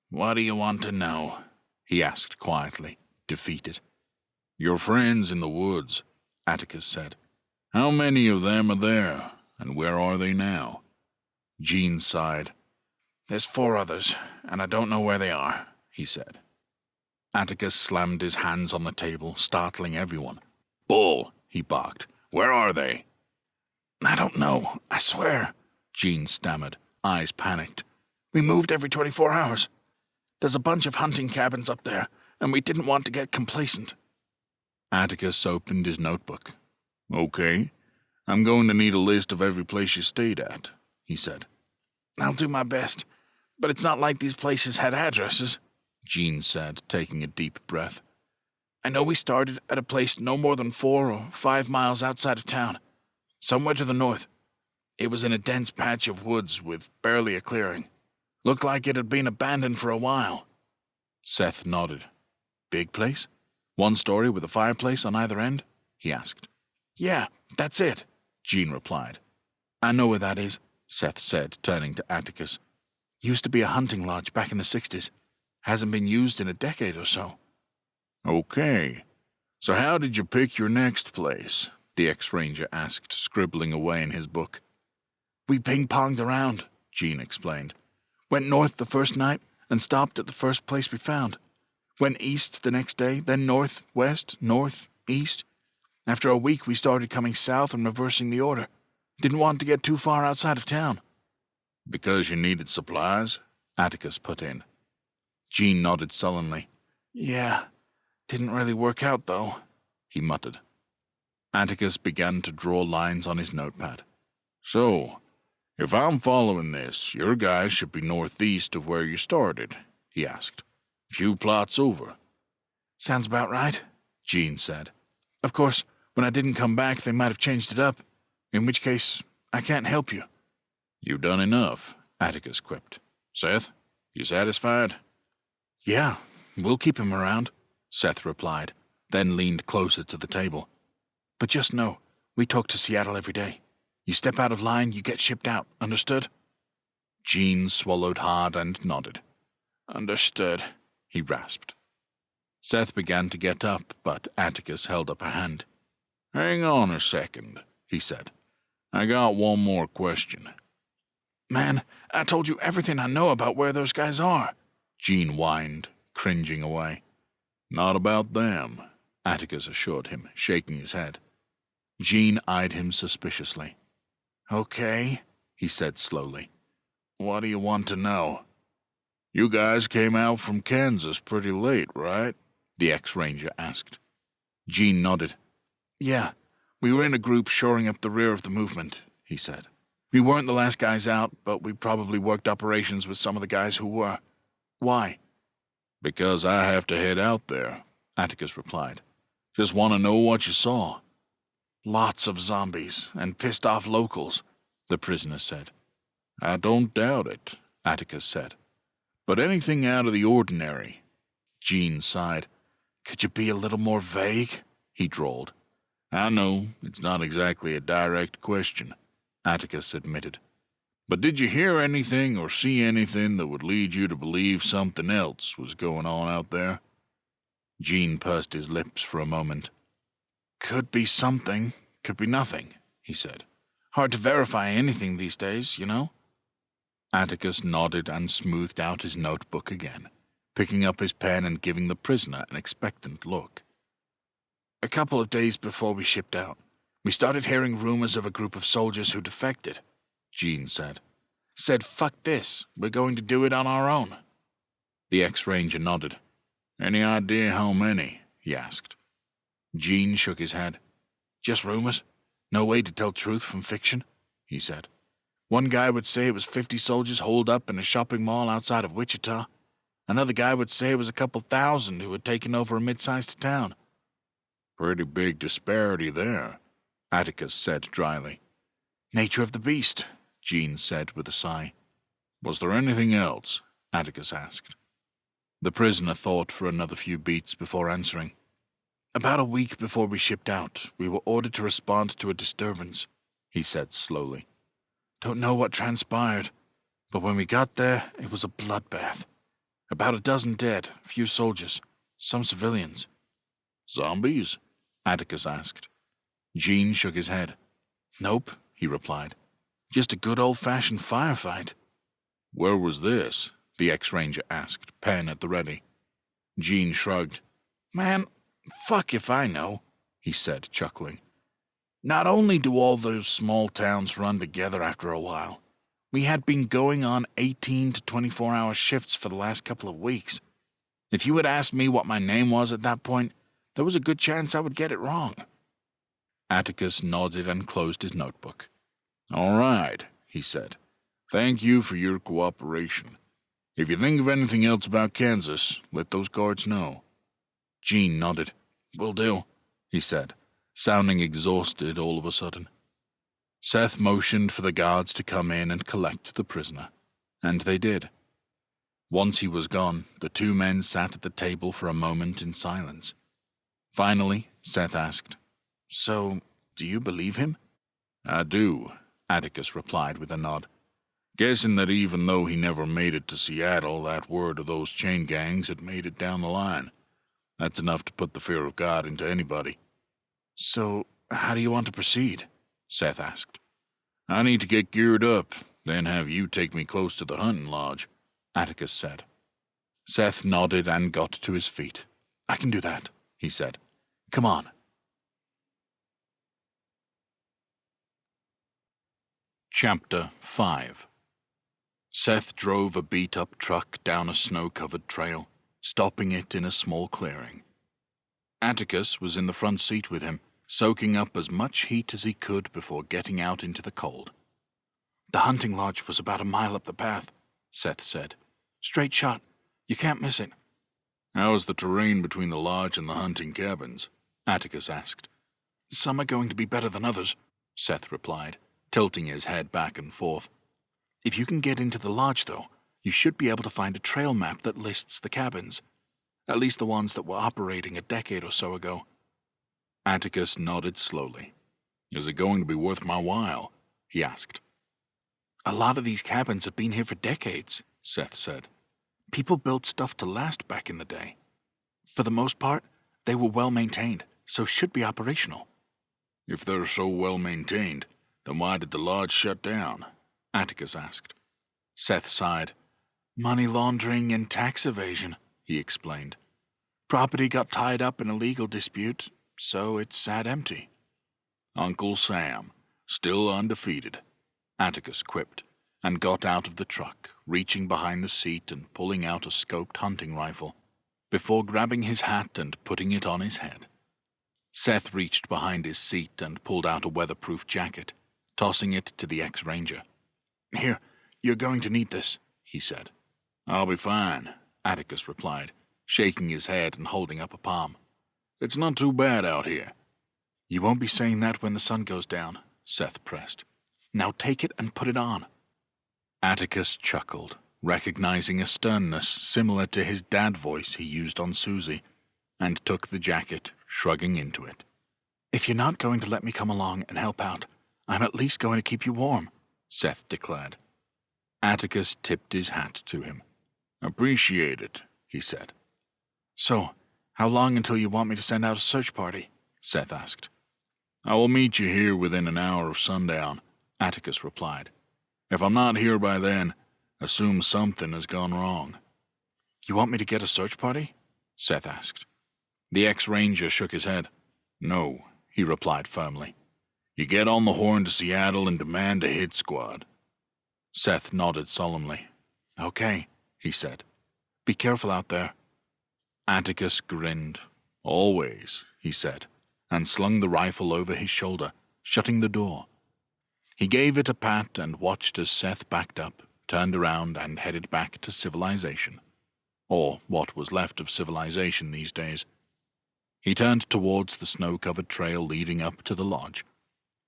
"What do you want to know?" he asked quietly, defeated. "Your friends in the woods," Atticus said. "How many of them are there, and where are they now?" Jean sighed. "There's 4 others, and I don't know where they are," he said. Atticus slammed his hands on the table, startling everyone. "Bull!" he barked. "Where are they?" "I don't know, I swear," Jean stammered, eyes panicked. "We moved every 24 hours. There's a bunch of hunting cabins up there, and we didn't want to get complacent." Atticus opened his notebook. "Okay, I'm going to need a list of every place you stayed at," he said. "I'll do my best, but it's not like these places had addresses," Jean said, taking a deep breath. "I know we started at a place no more than 4 or 5 miles outside of town, somewhere to the north. It was in a dense patch of woods with barely a clearing. Looked like it had been abandoned for a while." Seth nodded. "Big place? One story with a fireplace on either end?" he asked. "Yeah, that's it," Jean replied. "I know where that is," Seth said, turning to Atticus. "Used to be a hunting lodge back in the 60s. Hasn't been used in a decade or so." "Okay. So how did you pick your next place?" the ex-ranger asked, scribbling away in his book. "We ping-ponged around," Jean explained. "Went north the first night and stopped at the first place we found. Went east the next day, then north, west, north, east. After a week we started coming south and reversing the order. Didn't want to get too far outside of town." "Because you needed supplies?" Atticus put in. Jean nodded sullenly. "Yeah, didn't really work out, though," he muttered. Atticus began to draw lines on his notepad. "So, if I'm following this, your guys should be northeast of where you started," he asked. "Few plots over." "Sounds about right," Jean said. "Of course, when I didn't come back, they might have changed it up, in which case I can't help you." "You've done enough," Atticus quipped. "Seth, you satisfied?" "Yeah, we'll keep him around," Seth replied, then leaned closer to the table. "But just know, we talk to Seattle every day. You step out of line, you get shipped out, understood?" Jean swallowed hard and nodded. "Understood," he rasped. Seth began to get up, but Atticus held up a hand. "Hang on a second," he said. "I got one more question." "Man, I told you everything I know about where those guys are," Jean whined, cringing away. "Not about them," Atticus assured him, shaking his head. Jean eyed him suspiciously. "Okay," he said slowly. "What do you want to know?" "You guys came out from Kansas pretty late, right?" the ex-ranger asked. Jean nodded. "Yeah, we were in a group shoring up the rear of the movement," he said. "We weren't the last guys out, but we probably worked operations with some of the guys who were. Why?" "Because I have to head out there," Atticus replied. "Just want to know what you saw." "Lots of zombies and pissed-off locals," the prisoner said. "I don't doubt it," Atticus said. "But anything out of the ordinary?" Jean sighed. "Could you be a little more vague?" he drawled. "I know, it's not exactly a direct question," Atticus admitted. "But did you hear anything or see anything that would lead you to believe something else was going on out there?" Jean pursed his lips for a moment. "Could be something, could be nothing," he said. "Hard to verify anything these days, you know?" Atticus nodded and smoothed out his notebook again, picking up his pen and giving the prisoner an expectant look. "A couple of days before we shipped out, we started hearing rumors of a group of soldiers who defected," Jean said. "Said, fuck this, we're going to do it on our own." The ex-ranger nodded. "Any idea how many?" he asked. Jean shook his head. "Just rumors. No way to tell truth from fiction," he said. "One guy would say it was 50 soldiers holed up in a shopping mall outside of Wichita. Another guy would say it was a couple thousand who had taken over a mid-sized town." "Pretty big disparity there," Atticus said dryly. "Nature of the beast," Jean said with a sigh. "Was there anything else?" Atticus asked. The prisoner thought for another few beats before answering. "About a week before we shipped out, we were ordered to respond to a disturbance," he said slowly. "Don't know what transpired, but when we got there, it was a bloodbath. About a dozen dead, a few soldiers, some civilians." "Zombies?" Atticus asked. Jean shook his head. "Nope," he replied. "Just a good old-fashioned firefight." "Where was this?" the ex-ranger asked, pen at the ready. Jean shrugged. "Man, fuck if I know," he said, chuckling. "Not only do all those small towns run together after a while, we had been going on 18 to 24-hour shifts for the last couple of weeks. If you had asked me what my name was at that point, there was a good chance I would get it wrong." Atticus nodded and closed his notebook. "All right," he said. "Thank you for your cooperation. If you think of anything else about Kansas, let those guards know. Gene nodded. Will do, he said, sounding exhausted all of a sudden. Seth motioned for the guards to come in and collect the prisoner, and they did. Once he was gone, the two men sat at the table for a moment in silence. Finally, Seth asked, "So, do you believe him?" "I do," Atticus replied with a nod. "Guessing that even though he never made it to Seattle, that word of those chain gangs had made it down the line. That's enough to put the fear of God into anybody." "So, how do you want to proceed?" Seth asked. "I need to get geared up, then have you take me close to the hunting lodge," Atticus said. Seth nodded and got to his feet. "I can do that," he said. "Come on." Chapter 5. Seth drove a beat-up truck down a snow-covered trail, stopping it in a small clearing. Atticus was in the front seat with him, soaking up as much heat as he could before getting out into the cold. "The hunting lodge was about a mile up the path," Seth said. "Straight shot. You can't miss it." "How is the terrain between the lodge and the hunting cabins?" Atticus asked. "Some are going to be better than others," Seth replied, tilting his head back and forth. "If you can get into the lodge, though, you should be able to find a trail map that lists the cabins, at least the ones that were operating a decade or so ago." Atticus nodded slowly. "Is it going to be worth my while?" he asked. "A lot of these cabins have been here for decades," Seth said. "People built stuff to last back in the day. For the most part, they were well maintained, so should be operational." "If they're so well maintained, then why did the lodge shut down?" Atticus asked. Seth sighed. "Money laundering and tax evasion," he explained. "Property got tied up in a legal dispute, so it sat empty." "Uncle Sam, still undefeated," Atticus quipped, and got out of the truck, reaching behind the seat and pulling out a scoped hunting rifle, before grabbing his hat and putting it on his head. Seth reached behind his seat and pulled out a weatherproof jacket, tossing it to the ex-ranger. "Here, you're going to need this," he said. "I'll be fine," Atticus replied, shaking his head and holding up a palm. "It's not too bad out here." "You won't be saying that when the sun goes down," Seth pressed. "Now take it and put it on." Atticus chuckled, recognizing a sternness similar to his dad voice he used on Susie, and took the jacket, shrugging into it. "If you're not going to let me come along and help out, I'm at least going to keep you warm," Seth declared. Atticus tipped his hat to him. "Appreciate it," he said. "So, how long until you want me to send out a search party?" Seth asked. "I will meet you here within an hour of sundown," Atticus replied. "If I'm not here by then, assume something has gone wrong." "You want me to get a search party?" Seth asked. The ex-ranger shook his head. "No," he replied firmly. "You get on the horn to Seattle and demand a hit squad." Seth nodded solemnly. "Okay," he said. "Be careful out there." Atticus grinned. "Always," he said, and slung the rifle over his shoulder, shutting the door. He gave it a pat and watched as Seth backed up, turned around, and headed back to civilization. Or what was left of civilization these days. He turned towards the snow-covered trail leading up to the lodge.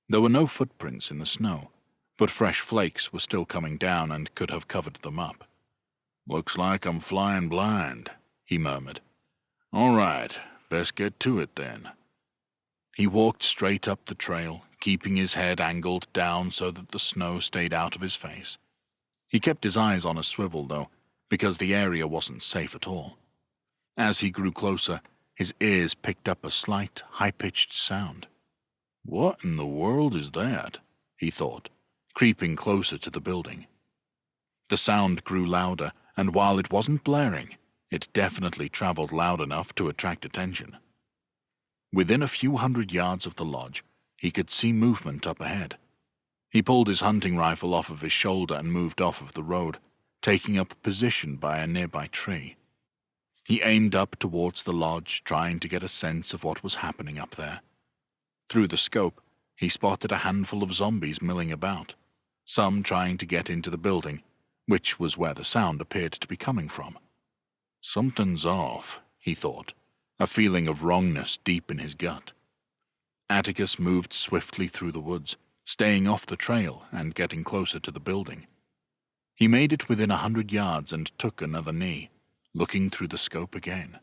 There were no footprints in the snow, but fresh flakes were still coming down and could have covered them up. "Looks like I'm flying blind," he murmured. "All right, best get to it then." He walked straight up the trail, keeping his head angled down so that the snow stayed out of his face. He kept his eyes on a swivel, though, because the area wasn't safe at all. As he grew closer, his ears picked up a slight, high-pitched sound. "What in the world is that?" he thought, creeping closer to the building. The sound grew louder, and while it wasn't blaring, it definitely traveled loud enough to attract attention. Within a few hundred yards of the lodge, he could see movement up ahead. He pulled his hunting rifle off of his shoulder and moved off of the road, taking up position by a nearby tree. He aimed up towards the lodge, trying to get a sense of what was happening up there. Through the scope, he spotted a handful of zombies milling about, some trying to get into the building, which was where the sound appeared to be coming from. Something's off, he thought, a feeling of wrongness deep in his gut. Atticus moved swiftly through the woods, staying off the trail and getting closer to the building. He made it within 100 yards and took another knee, looking through the scope again.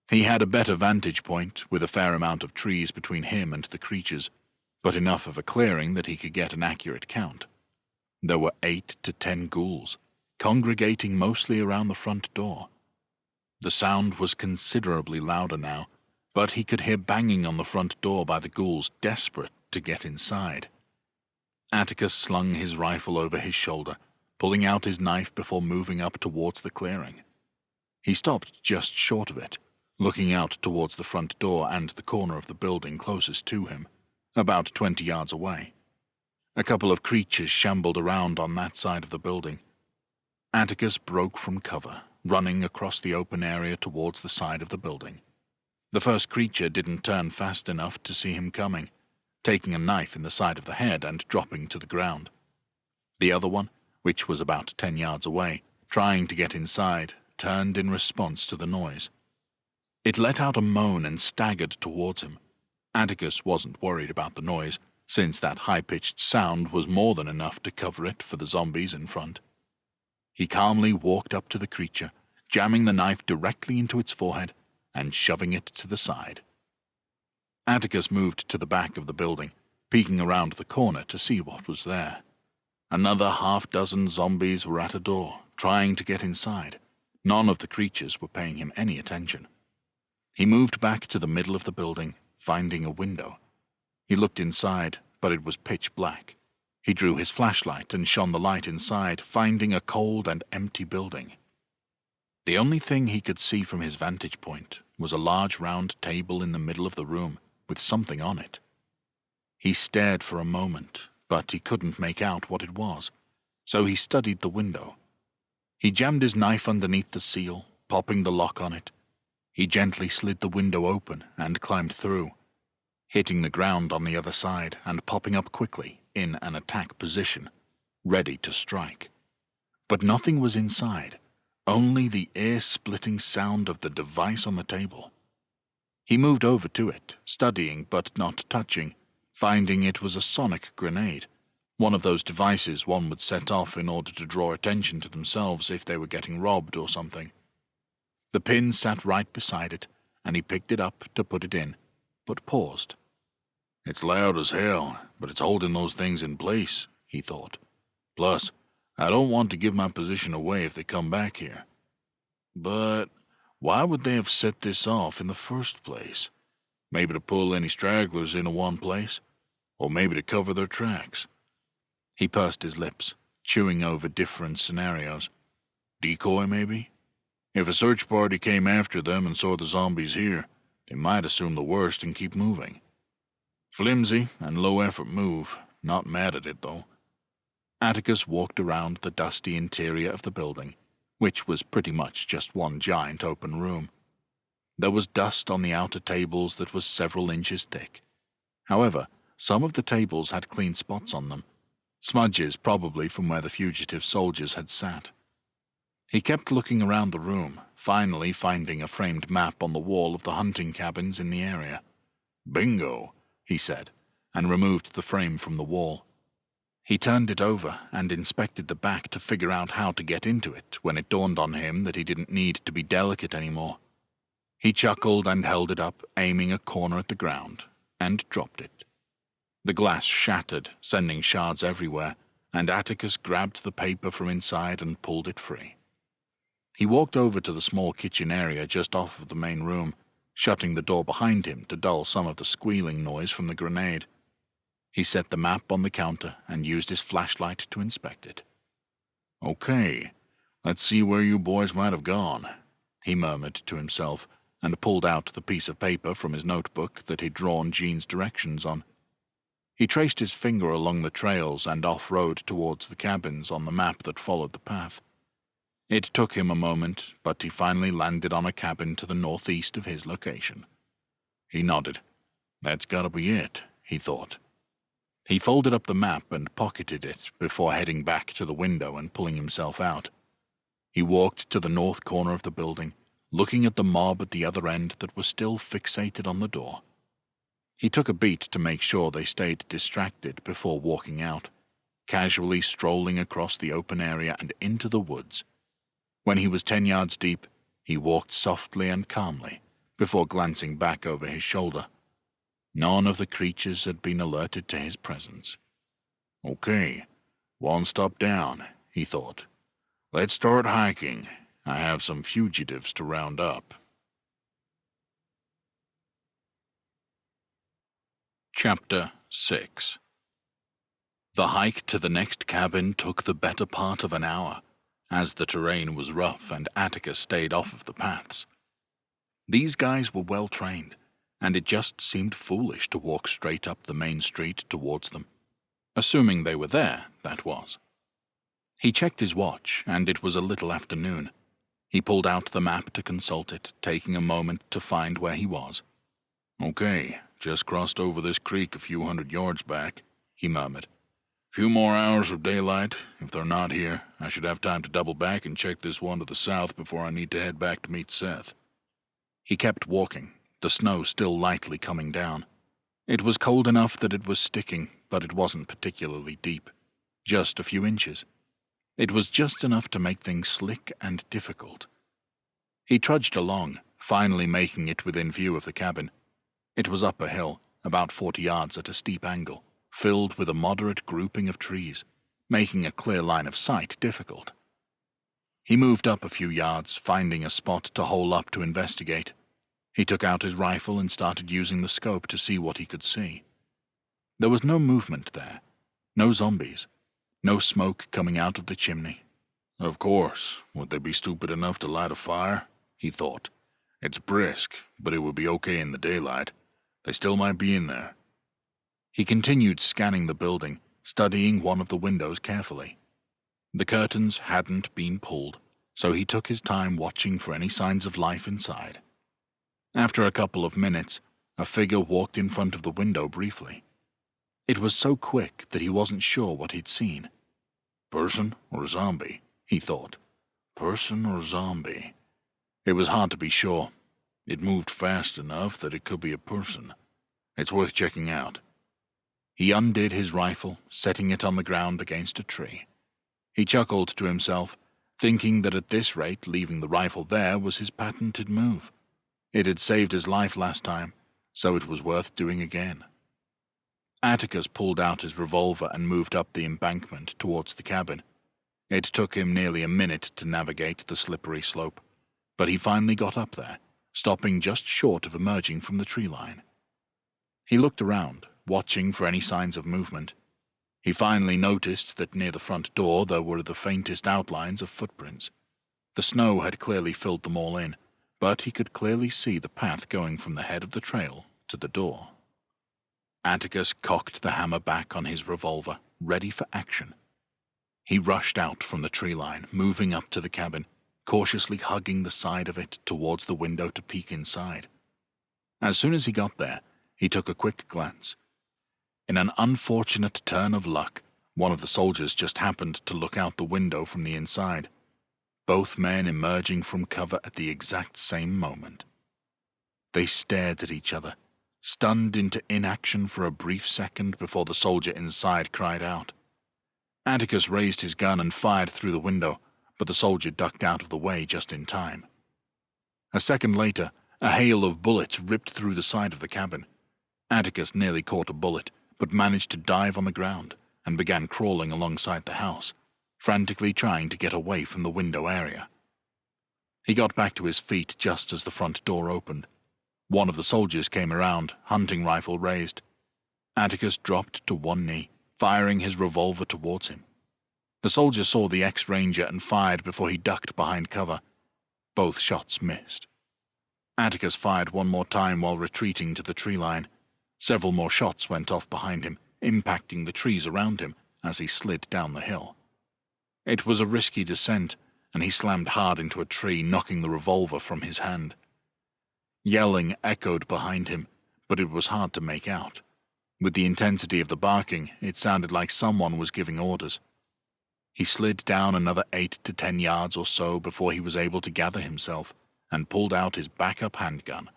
He had a better vantage point, with a fair amount of trees between him and the creatures, but enough of a clearing that he could get an accurate count. There were 8 to 10 ghouls, congregating mostly around the front door. The sound was considerably louder now, but he could hear banging on the front door by the ghouls desperate to get inside. Atticus slung his rifle over his shoulder, pulling out his knife before moving up towards the clearing. He stopped just short of it, looking out towards the front door and the corner of the building closest to him, about 20 yards away. A couple of creatures shambled around on that side of the building. Atticus broke from cover, running across the open area towards the side of the building. The first creature didn't turn fast enough to see him coming, taking a knife in the side of the head and dropping to the ground. The other one, which was about 10 yards away, trying to get inside, turned in response to the noise. It let out a moan and staggered towards him. Atticus wasn't worried about the noise, since that high-pitched sound was more than enough to cover it for the zombies in front. He calmly walked up to the creature, jamming the knife directly into its forehead and shoving it to the side. Atticus moved to the back of the building, peeking around the corner to see what was there. Another half-dozen zombies were at a door, trying to get inside. None of the creatures were paying him any attention. He moved back to the middle of the building, finding a window. He looked inside, but it was pitch black. He drew his flashlight and shone the light inside, finding a cold and empty building. The only thing he could see from his vantage point was a large round table in the middle of the room with something on it. He stared for a moment, but he couldn't make out what it was, so he studied the window. He jammed his knife underneath the seal, popping the lock on it. He gently slid the window open and climbed through, hitting the ground on the other side and popping up quickly in an attack position, ready to strike. But nothing was inside, only the ear-splitting sound of the device on the table. He moved over to it, studying but not touching, finding it was a sonic grenade, one of those devices one would set off in order to draw attention to themselves if they were getting robbed or something. The pin sat right beside it, and he picked it up to put it in, but paused. "It's loud as hell, but it's holding those things in place," he thought. "Plus, I don't want to give my position away if they come back here. But why would they have set this off in the first place? Maybe to pull any stragglers into one place, or maybe to cover their tracks." He pursed his lips, chewing over different scenarios. Decoy, maybe? If a search party came after them and saw the zombies here, they might assume the worst and keep moving. Flimsy and low-effort move, not mad at it, though. Atticus walked around the dusty interior of the building, which was pretty much just one giant open room. There was dust on the outer tables that was several inches thick. However, some of the tables had clean spots on them, smudges probably from where the fugitive soldiers had sat. He kept looking around the room, finally finding a framed map on the wall of the hunting cabins in the area. "Bingo," he said, and removed the frame from the wall. He turned it over and inspected the back to figure out how to get into it when it dawned on him that he didn't need to be delicate anymore. He chuckled and held it up, aiming a corner at the ground, and dropped it. The glass shattered, sending shards everywhere, and Atticus grabbed the paper from inside and pulled it free. He walked over to the small kitchen area just off of the main room, shutting the door behind him to dull some of the squealing noise from the grenade. He set the map on the counter and used his flashlight to inspect it. "Okay, let's see where you boys might have gone," he murmured to himself, and pulled out the piece of paper from his notebook that he'd drawn Jean's directions on. He traced his finger along the trails and off-road towards the cabins on the map that followed the path. It took him a moment, but he finally landed on a cabin to the northeast of his location. He nodded. "That's gotta be it," he thought. He folded up the map and pocketed it before heading back to the window and pulling himself out. He walked to the north corner of the building, looking at the mob at the other end that was still fixated on the door. He took a beat to make sure they stayed distracted before walking out, casually strolling across the open area and into the woods. When he was 10 yards deep, he walked softly and calmly before glancing back over his shoulder. None of the creatures had been alerted to his presence. Okay, one stop down, he thought. Let's start hiking. I have some fugitives to round up. Chapter 6. The hike to the next cabin took the better part of an hour, as the terrain was rough and Atticus stayed off of the paths. These guys were well trained, and it just seemed foolish to walk straight up the main street towards them. Assuming they were there, that was. He checked his watch, and it was a little after noon. He pulled out the map to consult it, taking a moment to find where he was. Okay, just crossed over this creek a few hundred yards back, he murmured. Few more hours of daylight. If they're not here, I should have time to double back and check this one to the south before I need to head back to meet Seth. He kept walking, the snow still lightly coming down. It was cold enough that it was sticking, but it wasn't particularly deep. Just a few inches. It was just enough to make things slick and difficult. He trudged along, finally making it within view of the cabin. It was up a hill, about 40 yards at a steep angle, filled with a moderate grouping of trees, making a clear line of sight difficult. He moved up a few yards, finding a spot to hole up to investigate. He took out his rifle and started using the scope to see what he could see. There was no movement there, no zombies, no smoke coming out of the chimney. Of course, would they be stupid enough to light a fire? He thought. It's brisk, but it would be okay in the daylight. They still might be in there. He continued scanning the building, studying one of the windows carefully. The curtains hadn't been pulled, so he took his time watching for any signs of life inside. After a couple of minutes, a figure walked in front of the window briefly. It was so quick that he wasn't sure what he'd seen. Person or zombie, he thought. Person or zombie? It was hard to be sure. It moved fast enough that it could be a person. It's worth checking out. He undid his rifle, setting it on the ground against a tree. He chuckled to himself, thinking that at this rate leaving the rifle there was his patented move. It had saved his life last time, so it was worth doing again. Atticus pulled out his revolver and moved up the embankment towards the cabin. It took him nearly a minute to navigate the slippery slope, but he finally got up there, stopping just short of emerging from the tree line. He looked around, watching for any signs of movement. He finally noticed that near the front door there were the faintest outlines of footprints. The snow had clearly filled them all in, but he could clearly see the path going from the head of the trail to the door. Atticus cocked the hammer back on his revolver, ready for action. He rushed out from the tree line, moving up to the cabin, cautiously hugging the side of it towards the window to peek inside. As soon as he got there, he took a quick glance. In an unfortunate turn of luck, one of the soldiers just happened to look out the window from the inside, both men emerging from cover at the exact same moment. They stared at each other, stunned into inaction for a brief second before the soldier inside cried out. Atticus raised his gun and fired through the window, but the soldier ducked out of the way just in time. A second later, a hail of bullets ripped through the side of the cabin. Atticus nearly caught a bullet, but managed to dive on the ground and began crawling alongside the house, frantically trying to get away from the window area. He got back to his feet just as the front door opened. One of the soldiers came around, hunting rifle raised. Atticus dropped to one knee, firing his revolver towards him. The soldier saw the ex-ranger and fired before he ducked behind cover. Both shots missed. Atticus fired one more time while retreating to the tree line. Several more shots went off behind him, impacting the trees around him as he slid down the hill. It was a risky descent, and he slammed hard into a tree, knocking the revolver from his hand. Yelling echoed behind him, but it was hard to make out. With the intensity of the barking, it sounded like someone was giving orders. He slid down another 8 to 10 yards or so before he was able to gather himself and pulled out his backup handgun,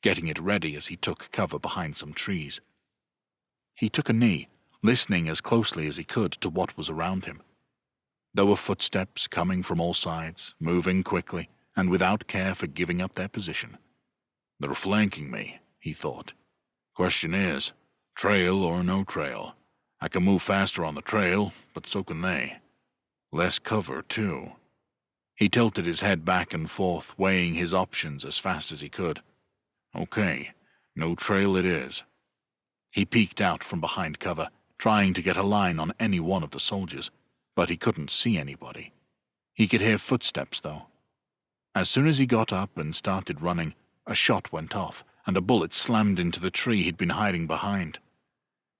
getting it ready as he took cover behind some trees. He took a knee, listening as closely as he could to what was around him. There were footsteps coming from all sides, moving quickly and without care for giving up their position. "They're flanking me," he thought. "Question is, trail or no trail? I can move faster on the trail, but so can they. Less cover, too." He tilted his head back and forth, weighing his options as fast as he could. Okay, no trail it is. He peeked out from behind cover, trying to get a line on any one of the soldiers, but he couldn't see anybody. He could hear footsteps, though. As soon as he got up and started running, a shot went off, and a bullet slammed into the tree he'd been hiding behind.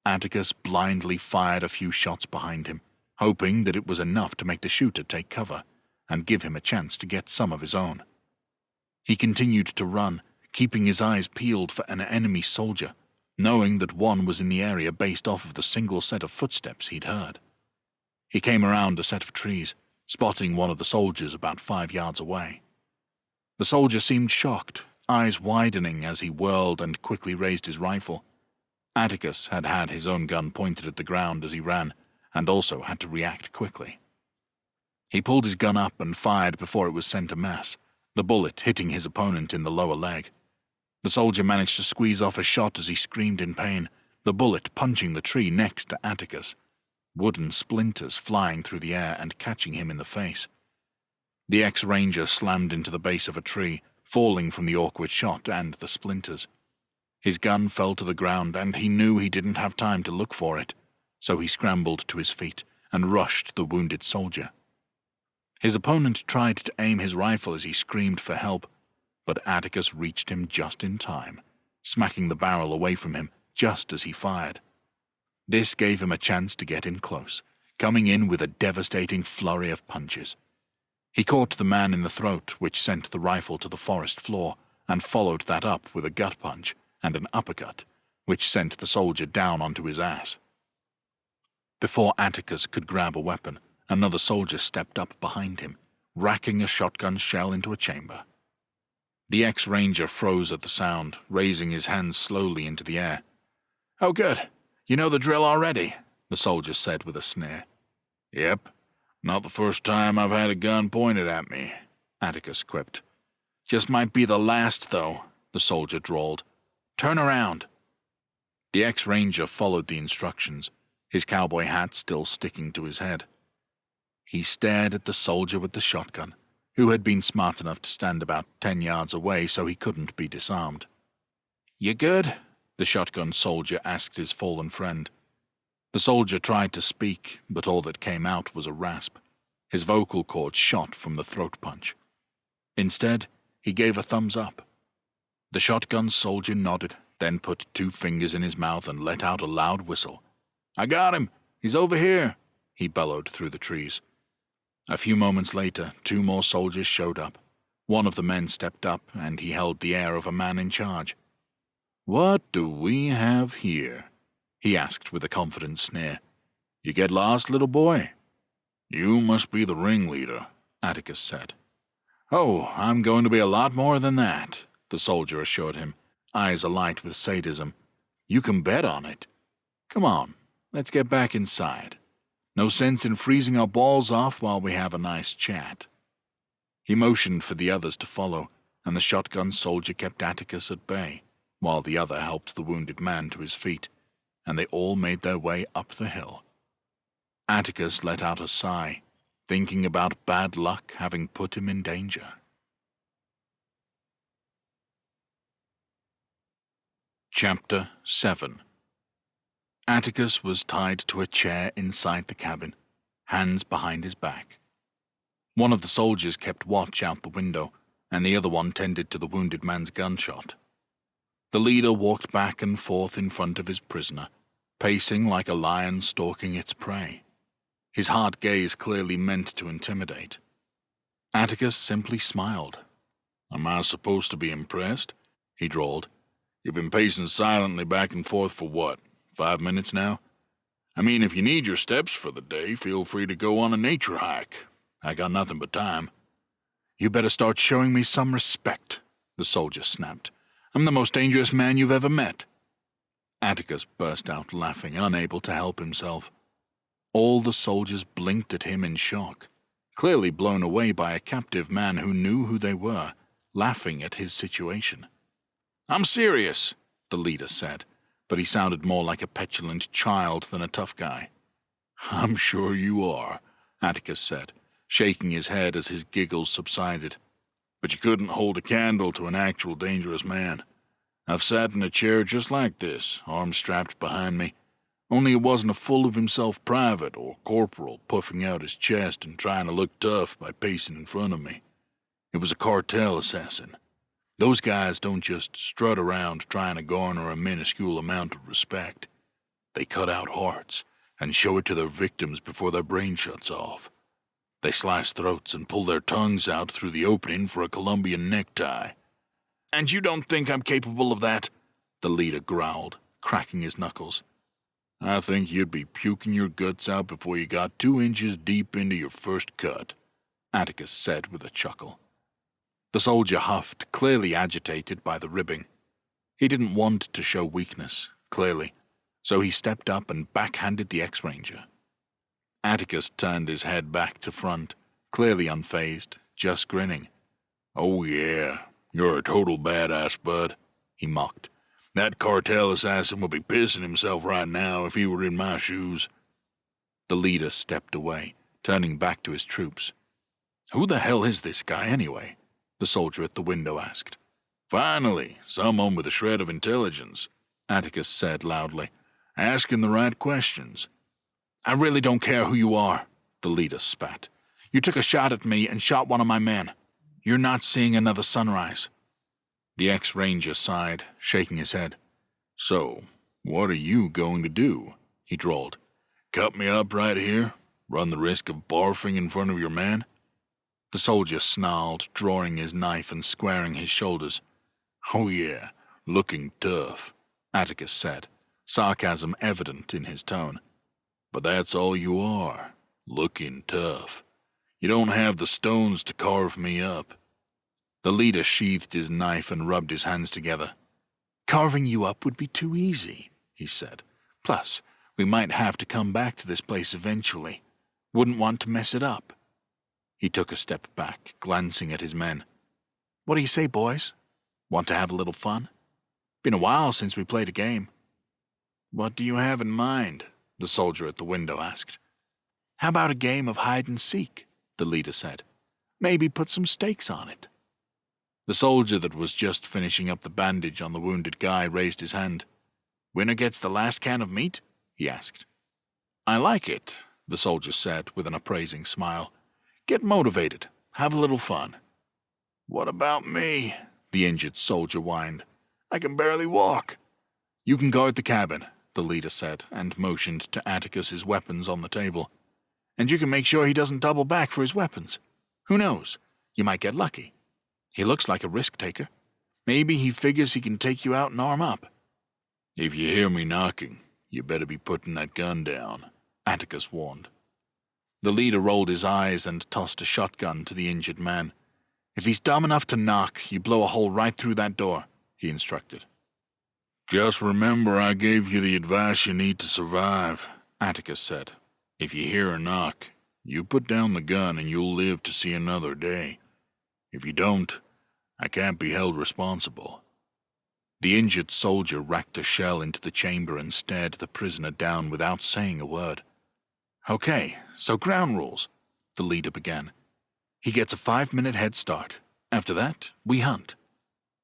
Atticus blindly fired a few shots behind him, hoping that it was enough to make the shooter take cover and give him a chance to get some of his own. He continued to run, keeping his eyes peeled for an enemy soldier, knowing that one was in the area based off of the single set of footsteps he'd heard. He came around a set of trees, spotting one of the soldiers about 5 yards away. The soldier seemed shocked, eyes widening as he whirled and quickly raised his rifle. Atticus had had his own gun pointed at the ground as he ran, and also had to react quickly. He pulled his gun up and fired before it was sent to mass, the bullet hitting his opponent in the lower leg. The soldier managed to squeeze off a shot as he screamed in pain, the bullet punching the tree next to Atticus, wooden splinters flying through the air and catching him in the face. The ex-ranger slammed into the base of a tree, falling from the awkward shot and the splinters. His gun fell to the ground, and he knew he didn't have time to look for it, so he scrambled to his feet and rushed the wounded soldier. His opponent tried to aim his rifle as he screamed for help, but Atticus reached him just in time, smacking the barrel away from him just as he fired. This gave him a chance to get in close, coming in with a devastating flurry of punches. He caught the man in the throat, which sent the rifle to the forest floor, and followed that up with a gut punch and an uppercut, which sent the soldier down onto his ass. Before Atticus could grab a weapon, another soldier stepped up behind him, racking a shotgun shell into a chamber. The ex-ranger froze at the sound, raising his hands slowly into the air. "Oh, good. You know the drill already," the soldier said with a sneer. "Yep. Not the first time I've had a gun pointed at me," Atticus quipped. "Just might be the last, though," the soldier drawled. "Turn around." The ex-ranger followed the instructions, his cowboy hat still sticking to his head. He stared at the soldier with the shotgun, who had been smart enough to stand about 10 yards away so he couldn't be disarmed. "You good?" the shotgun soldier asked his fallen friend. The soldier tried to speak, but all that came out was a rasp, his vocal cords shot from the throat punch. Instead, he gave a thumbs up. The shotgun soldier nodded, then put 2 fingers in his mouth and let out a loud whistle. "I got him! He's over here!" he bellowed through the trees. A few moments later, 2 more soldiers showed up. One of the men stepped up, and he held the air of a man in charge. "What do we have here?" he asked with a confident sneer. "You get lost, little boy?" "You must be the ringleader," Atticus said. "Oh, I'm going to be a lot more than that," the soldier assured him, eyes alight with sadism. "You can bet on it. Come on, let's get back inside. No sense in freezing our balls off while we have a nice chat." He motioned for the others to follow, and the shotgun soldier kept Atticus at bay, while the other helped the wounded man to his feet, and they all made their way up the hill. Atticus let out a sigh, thinking about bad luck having put him in danger. Chapter 7. Atticus was tied to a chair inside the cabin, hands behind his back. One of the soldiers kept watch out the window, and the other one tended to the wounded man's gunshot. The leader walked back and forth in front of his prisoner, pacing like a lion stalking its prey. His hard gaze clearly meant to intimidate. Atticus simply smiled. "Am I supposed to be impressed?" he drawled. "You've been pacing silently back and forth for what, 5 minutes now? I mean, if you need your steps for the day, feel free to go on a nature hike. I got nothing but time." "You better start showing me some respect," the soldier snapped. "I'm the most dangerous man you've ever met." Atticus burst out laughing, unable to help himself. All the soldiers blinked at him in shock, clearly blown away by a captive man who knew who they were, laughing at his situation. "I'm serious," the leader said, but he sounded more like a petulant child than a tough guy. "I'm sure you are," Atticus said, shaking his head as his giggles subsided. "But you couldn't hold a candle to an actual dangerous man. I've sat in a chair just like this, arms strapped behind me, only it wasn't a full-of-himself private or corporal puffing out his chest and trying to look tough by pacing in front of me. It was a cartel assassin. Those guys don't just strut around trying to garner a minuscule amount of respect. They cut out hearts and show it to their victims before their brain shuts off. They slice throats and pull their tongues out through the opening for a Colombian necktie." "And you don't think I'm capable of that?" the leader growled, cracking his knuckles. "I think you'd be puking your guts out before you got 2 inches deep into your first cut," Atticus said with a chuckle. The soldier huffed, clearly agitated by the ribbing. He didn't want to show weakness, clearly, so he stepped up and backhanded the ex-ranger. Atticus turned his head back to front, clearly unfazed, just grinning. "Oh yeah, you're a total badass, bud," he mocked. "That cartel assassin would be pissing himself right now if he were in my shoes." The leader stepped away, turning back to his troops. "Who the hell is this guy, anyway?" the soldier at the window asked. "Finally, someone with a shred of intelligence," Atticus said loudly. "Asking the right questions." "I really don't care who you are," the leader spat. "You took a shot at me and shot one of my men. You're not seeing another sunrise." The ex-ranger sighed, shaking his head. "So, what are you going to do?" he drawled. "Cut me up right here? Run the risk of barfing in front of your man?" The soldier snarled, drawing his knife and squaring his shoulders. "Oh yeah, looking tough," Atticus said, sarcasm evident in his tone. "But that's all you are, looking tough. You don't have the stones to carve me up." The leader sheathed his knife and rubbed his hands together. "Carving you up would be too easy," he said. "Plus, we might have to come back to this place eventually. Wouldn't want to mess it up." He took a step back, glancing at his men. "What do you say, boys? Want to have a little fun? Been a while since we played a game." "What do you have in mind?" the soldier at the window asked. "How about a game of hide-and-seek?" the leader said. "Maybe put some stakes on it." The soldier that was just finishing up the bandage on the wounded guy raised his hand. "Winner gets the last can of meat?" he asked. "I like it," the soldier said with an appraising smile. "Get motivated. Have a little fun." "What about me?" the injured soldier whined. "I can barely walk." "You can guard the cabin," the leader said, and motioned to Atticus's weapons on the table. "And you can make sure he doesn't double back for his weapons. Who knows? You might get lucky. He looks like a risk-taker. Maybe he figures he can take you out and arm up." "If you hear me knocking, you better be putting that gun down," Atticus warned. The leader rolled his eyes and tossed a shotgun to the injured man. "If he's dumb enough to knock, you blow a hole right through that door," he instructed. "Just remember I gave you the advice you need to survive," Atticus said. "If you hear a knock, you put down the gun and you'll live to see another day. If you don't, I can't be held responsible." The injured soldier racked a shell into the chamber and stared the prisoner down without saying a word. "Okay, so ground rules," the leader began. "He gets a 5-minute head start. After that, we hunt."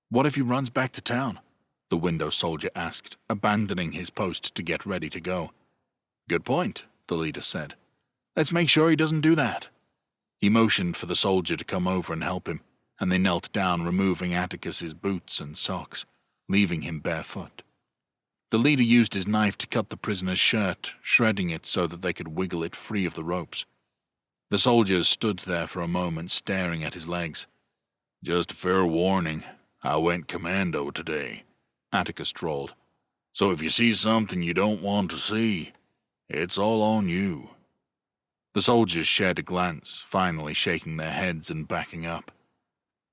"What if he runs back to town?" the window soldier asked, abandoning his post to get ready to go. "Good point," the leader said. "Let's make sure he doesn't do that." He motioned for the soldier to come over and help him, and they knelt down, removing Atticus's boots and socks, leaving him barefoot. The leader used his knife to cut the prisoner's shirt, shredding it so that they could wiggle it free of the ropes. The soldiers stood there for a moment, staring at his legs. "Just a fair warning, I went commando today," Atticus drawled. So if you see something you don't want to see, it's all on you." The soldiers shared a glance, finally shaking their heads and backing up.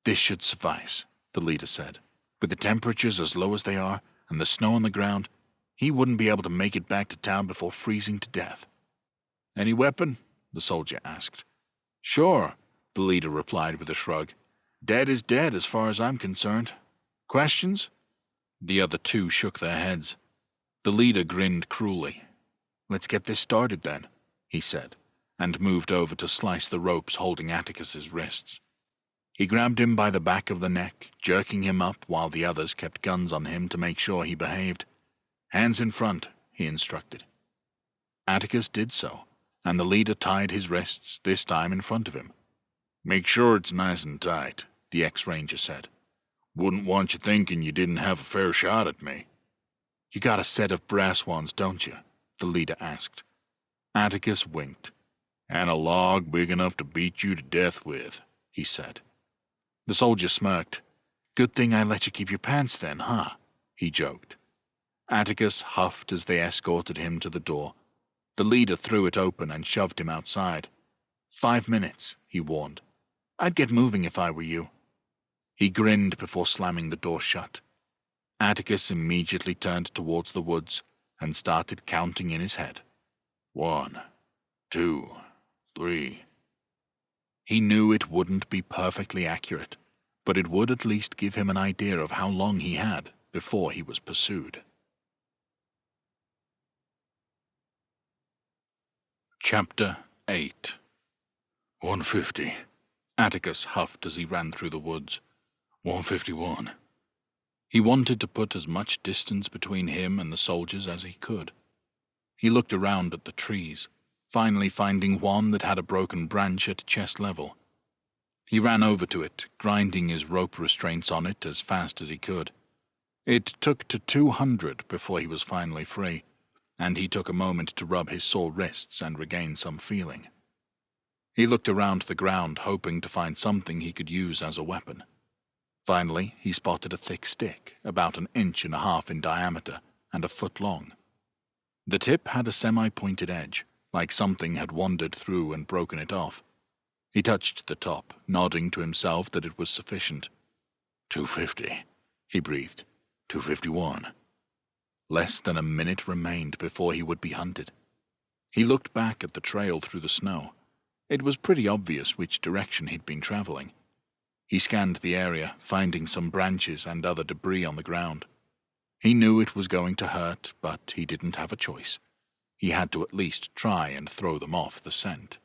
"This should suffice," the leader said. "With the temperatures as low as they are, and the snow on the ground, he wouldn't be able to make it back to town before freezing to death." "Any weapon?" the soldier asked. "Sure," the leader replied with a shrug. "Dead is dead as far as I'm concerned. Questions?" The other two shook their heads. The leader grinned cruelly. "Let's get this started then," he said, and moved over to slice the ropes holding Atticus's wrists. He grabbed him by the back of the neck, jerking him up while the others kept guns on him to make sure he behaved. "Hands in front," he instructed. Atticus did so, and the leader tied his wrists, this time in front of him. "Make sure it's nice and tight," the ex-ranger said. "Wouldn't want you thinking you didn't have a fair shot at me." "You got a set of brass ones, don't you?" the leader asked. Atticus winked. "And a log big enough to beat you to death with," he said. The soldier smirked. "Good thing I let you keep your pants then, huh?" he joked. Atticus huffed as they escorted him to the door. The leader threw it open and shoved him outside. 5 minutes, he warned. "I'd get moving if I were you." He grinned before slamming the door shut. Atticus immediately turned towards the woods and started counting in his head. 1, 2, 3. He knew it wouldn't be perfectly accurate, but it would at least give him an idea of how long he had before he was pursued. Chapter 8. 150. Atticus huffed as he ran through the woods. 151. He wanted to put as much distance between him and the soldiers as he could. He looked around at the trees, finally finding one that had a broken branch at chest level. He ran over to it, grinding his rope restraints on it as fast as he could. It took to 200 before he was finally free, and he took a moment to rub his sore wrists and regain some feeling. He looked around the ground, hoping to find something he could use as a weapon. Finally, he spotted a thick stick, about 1.5 inches in diameter and a foot long. The tip had a semi-pointed edge, like something had wandered through and broken it off. He touched the top, nodding to himself that it was sufficient. 250, he breathed. 251. Less than a minute remained before he would be hunted. He looked back at the trail through the snow. It was pretty obvious which direction he'd been traveling. He scanned the area, finding some branches and other debris on the ground. He knew it was going to hurt, but he didn't have a choice. He had to at least try and throw them off the scent.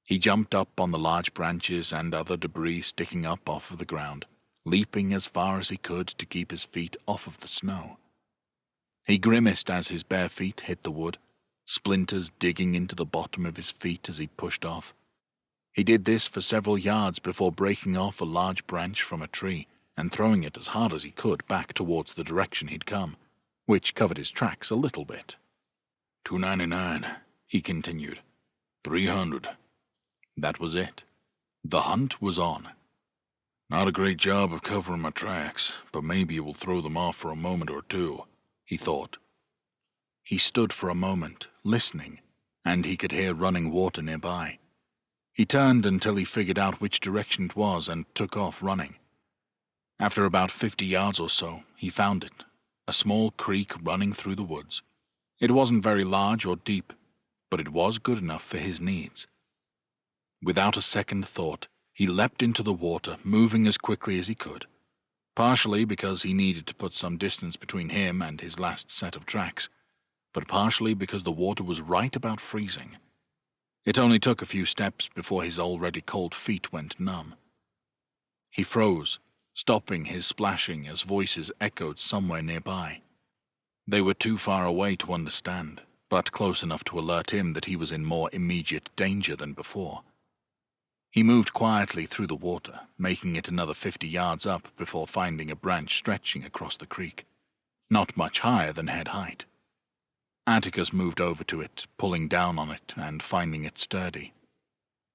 He jumped up on the large branches and other debris sticking up off of the ground, leaping as far as he could to keep his feet off of the snow. He grimaced as his bare feet hit the wood, splinters digging into the bottom of his feet as he pushed off. He did this for several yards before breaking off a large branch from a tree and throwing it as hard as he could back towards the direction he'd come, which covered his tracks a little bit. 299, he continued. 300. That was it. The hunt was on. Not a great job of covering my tracks, but maybe it will throw them off for a moment or two, he thought. He stood for a moment, listening, and he could hear running water nearby. He turned until he figured out which direction it was and took off running. After about 50 yards or so, he found it, a small creek running through the woods. It wasn't very large or deep, but it was good enough for his needs. Without a second thought, he leapt into the water, moving as quickly as he could, partially because he needed to put some distance between him and his last set of tracks, but partially because the water was right about freezing. It only took a few steps before his already cold feet went numb. He froze, stopping his splashing as voices echoed somewhere nearby. They were too far away to understand, but close enough to alert him that he was in more immediate danger than before. He moved quietly through the water, making it another 50 yards up before finding a branch stretching across the creek, not much higher than head height. Atticus moved over to it, pulling down on it and finding it sturdy.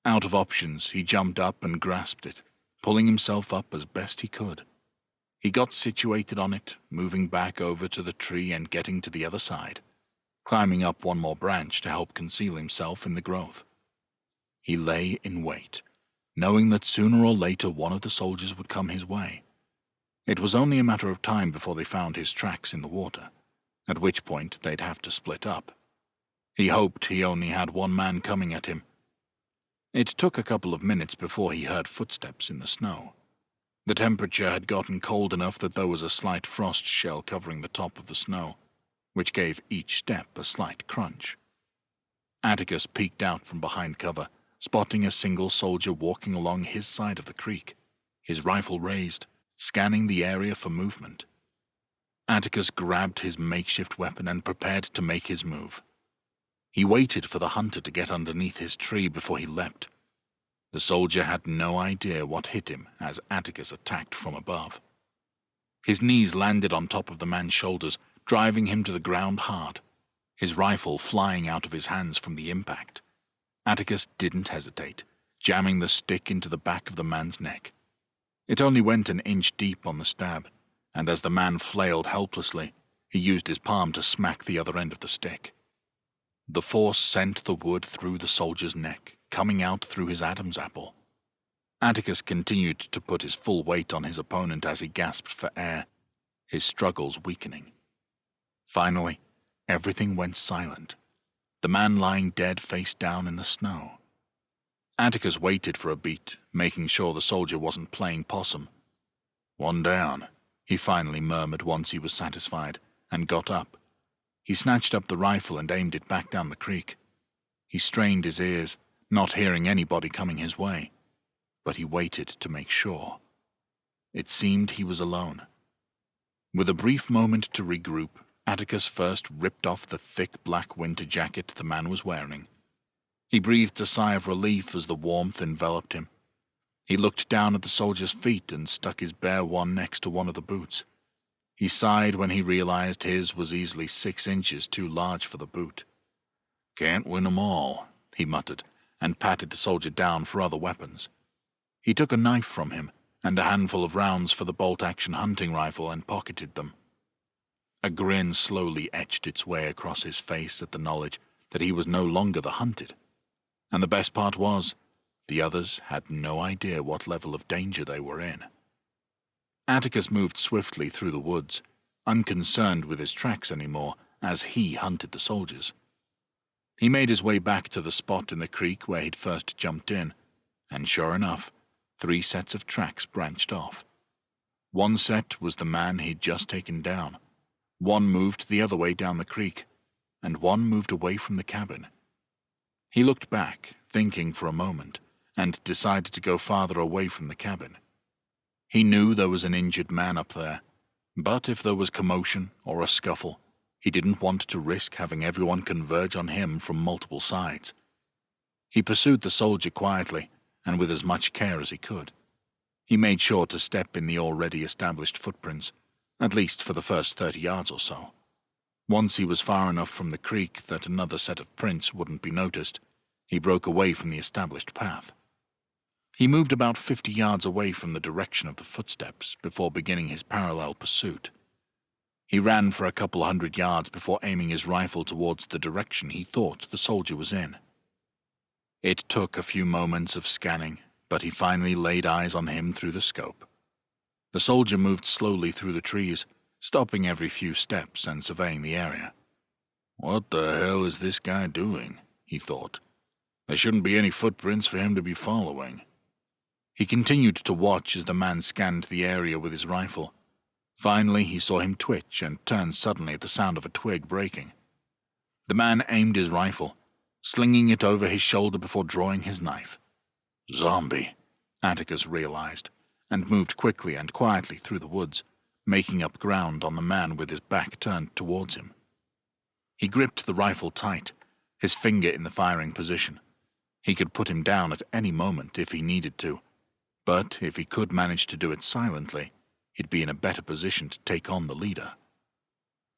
Out of options, he jumped up and grasped it, pulling himself up as best he could. He got situated on it, moving back over to the tree and getting to the other side, climbing up one more branch to help conceal himself in the growth. He lay in wait, knowing that sooner or later one of the soldiers would come his way. It was only a matter of time before they found his tracks in the water, at which point they'd have to split up. He hoped he only had one man coming at him. It took a couple of minutes before he heard footsteps in the snow. The temperature had gotten cold enough that there was a slight frost shell covering the top of the snow, which gave each step a slight crunch. Atticus peeked out from behind cover, spotting a single soldier walking along his side of the creek, his rifle raised, scanning the area for movement. Atticus grabbed his makeshift weapon and prepared to make his move. He waited for the hunter to get underneath his tree before he leapt. The soldier had no idea what hit him as Atticus attacked from above. His knees landed on top of the man's shoulders, driving him to the ground hard, his rifle flying out of his hands from the impact. Atticus didn't hesitate, jamming the stick into the back of the man's neck. It only went an inch deep on the stab, and as the man flailed helplessly, he used his palm to smack the other end of the stick. The force sent the wood through the soldier's neck, coming out through his Adam's apple. Atticus continued to put his full weight on his opponent as he gasped for air, his struggles weakening. Finally, everything went silent, the man lying dead face down in the snow. Atticus waited for a beat, making sure the soldier wasn't playing possum. "One down," he finally murmured once he was satisfied, and got up. He snatched up the rifle and aimed it back down the creek. He strained his ears, not hearing anybody coming his way, but he waited to make sure. It seemed he was alone. With a brief moment to regroup, Atticus first ripped off the thick black winter jacket the man was wearing. He breathed a sigh of relief as the warmth enveloped him. He looked down at the soldier's feet and stuck his bare one next to one of the boots. He sighed when he realized his was easily 6 inches too large for the boot. "Can't win 'em all," he muttered, and patted the soldier down for other weapons. He took a knife from him and a handful of rounds for the bolt-action hunting rifle and pocketed them. A grin slowly etched its way across his face at the knowledge that he was no longer the hunted. And the best part was, the others had no idea what level of danger they were in. Atticus moved swiftly through the woods, unconcerned with his tracks anymore, as he hunted the soldiers. He made his way back to the spot in the creek where he'd first jumped in, and sure enough, 3 sets of tracks branched off. One set was the man he'd just taken down, one moved the other way down the creek, and one moved away from the cabin. He looked back, thinking for a moment, and decided to go farther away from the cabin. He knew there was an injured man up there, but if there was commotion or a scuffle, he didn't want to risk having everyone converge on him from multiple sides. He pursued the soldier quietly and with as much care as he could. He made sure to step in the already established footprints, at least for the first 30 yards or so. Once he was far enough from the creek that another set of prints wouldn't be noticed, he broke away from the established path. He moved about 50 yards away from the direction of the footsteps before beginning his parallel pursuit. He ran for a couple 100 yards before aiming his rifle towards the direction he thought the soldier was in. It took a few moments of scanning, but he finally laid eyes on him through the scope. The soldier moved slowly through the trees, stopping every few steps and surveying the area. "What the hell is this guy doing?" he thought. "There shouldn't be any footprints for him to be following." He continued to watch as the man scanned the area with his rifle. Finally, he saw him twitch and turn suddenly at the sound of a twig breaking. The man aimed his rifle, slinging it over his shoulder before drawing his knife. "Zombie," Atticus realized, and moved quickly and quietly through the woods, making up ground on the man with his back turned towards him. He gripped the rifle tight, his finger in the firing position. He could put him down at any moment if he needed to, but if he could manage to do it silently, he'd be in a better position to take on the leader.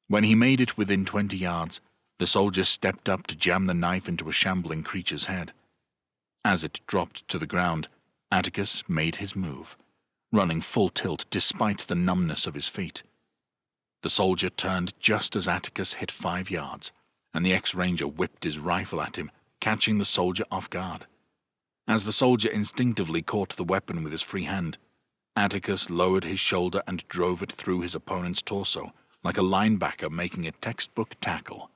When he made it within 20 yards, the soldier stepped up to jam the knife into a shambling creature's head. As it dropped to the ground, Atticus made his move, running full tilt despite the numbness of his feet. The soldier turned just as Atticus hit 5 yards, and the ex-ranger whipped his rifle at him, catching the soldier off guard. As the soldier instinctively caught the weapon with his free hand, Atticus lowered his shoulder and drove it through his opponent's torso, like a linebacker making a textbook tackle.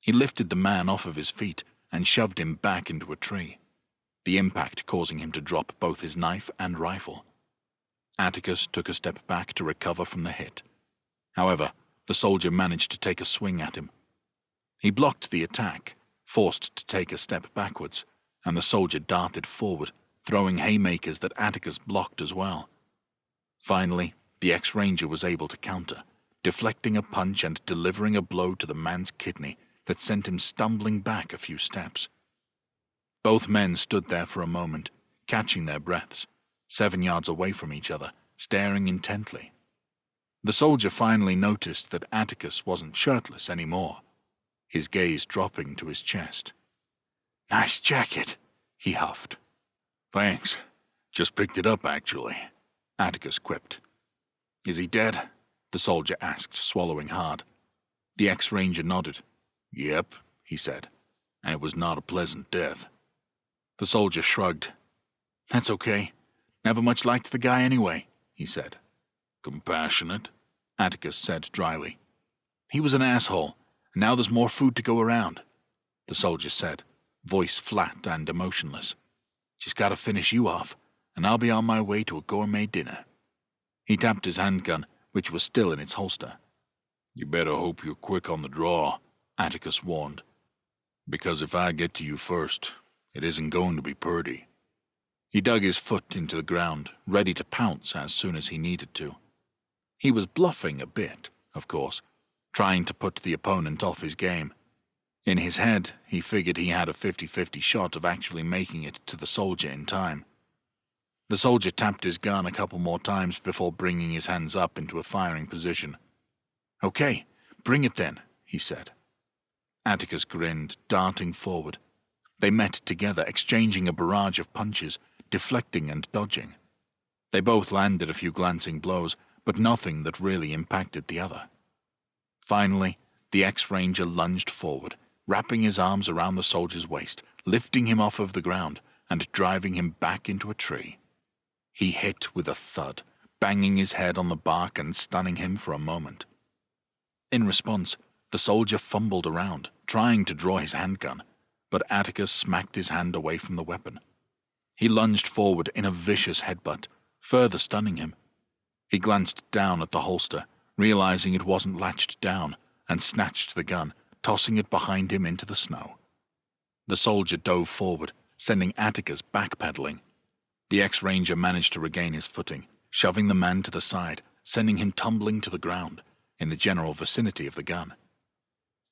He lifted the man off of his feet and shoved him back into a tree, the impact causing him to drop both his knife and rifle. Atticus took a step back to recover from the hit. However, the soldier managed to take a swing at him. He blocked the attack, forced to take a step backwards, and the soldier darted forward, throwing haymakers that Atticus blocked as well. Finally, the ex-ranger was able to counter, deflecting a punch and delivering a blow to the man's kidney that sent him stumbling back a few steps. Both men stood there for a moment, catching their breaths, 7 yards away from each other, staring intently. The soldier finally noticed that Atticus wasn't shirtless anymore, his gaze dropping to his chest. "Nice jacket," he huffed. "Thanks. Just picked it up, actually," Atticus quipped. "Is he dead?" the soldier asked, swallowing hard. The ex-ranger nodded. "Yep," he said, "and it was not a pleasant death." The soldier shrugged. "That's okay. Never much liked the guy anyway," he said. "Compassionate," Atticus said dryly. "He was an asshole, and now there's more food to go around," the soldier said, voice flat and emotionless. "Just gotta finish you off, and I'll be on my way to a gourmet dinner." He tapped his handgun, which was still in its holster. "You better hope you're quick on the draw," Atticus warned. "Because if I get to you first, it isn't going to be purty." He dug his foot into the ground, ready to pounce as soon as he needed to. He was bluffing a bit, of course, trying to put the opponent off his game. In his head, he figured he had a 50-50 shot of actually making it to the soldier in time. The soldier tapped his gun a couple more times before bringing his hands up into a firing position. "Okay, bring it then," he said. Atticus grinned, darting forward. They met together, exchanging a barrage of punches, deflecting and dodging. They both landed a few glancing blows, but nothing that really impacted the other. Finally, the ex-ranger lunged forward, wrapping his arms around the soldier's waist, lifting him off of the ground and driving him back into a tree. He hit with a thud, banging his head on the bark and stunning him for a moment. In response, the soldier fumbled around, trying to draw his handgun, but Atticus smacked his hand away from the weapon. He lunged forward in a vicious headbutt, further stunning him. He glanced down at the holster, realizing it wasn't latched down, and snatched the gun, tossing it behind him into the snow. The soldier dove forward, sending Atticus backpedaling. The ex-ranger managed to regain his footing, shoving the man to the side, sending him tumbling to the ground, in the general vicinity of the gun.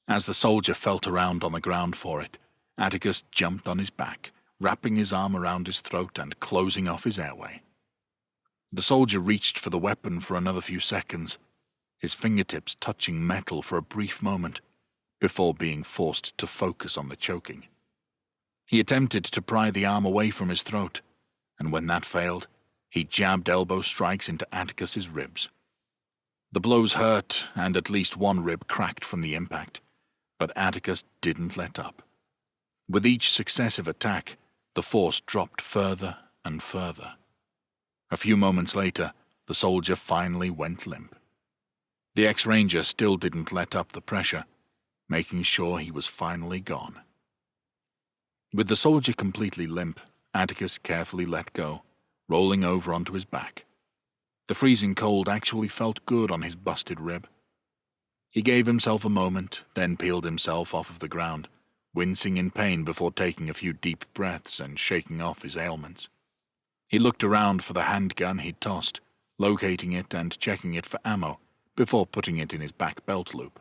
As the soldier felt around on the ground for it, Atticus jumped on his back, wrapping his arm around his throat and closing off his airway. The soldier reached for the weapon for another few seconds, his fingertips touching metal for a brief moment, before being forced to focus on the choking. He attempted to pry the arm away from his throat, and when that failed, he jabbed elbow strikes into Atticus's ribs. The blows hurt, and at least one rib cracked from the impact, but Atticus didn't let up. With each successive attack, the force dropped further and further. A few moments later, the soldier finally went limp. The ex-ranger still didn't let up the pressure, making sure he was finally gone. With the soldier completely limp, Atticus carefully let go, rolling over onto his back. The freezing cold actually felt good on his busted rib. He gave himself a moment, then peeled himself off of the ground, wincing in pain before taking a few deep breaths and shaking off his ailments. He looked around for the handgun he'd tossed, locating it and checking it for ammo before putting it in his back belt loop.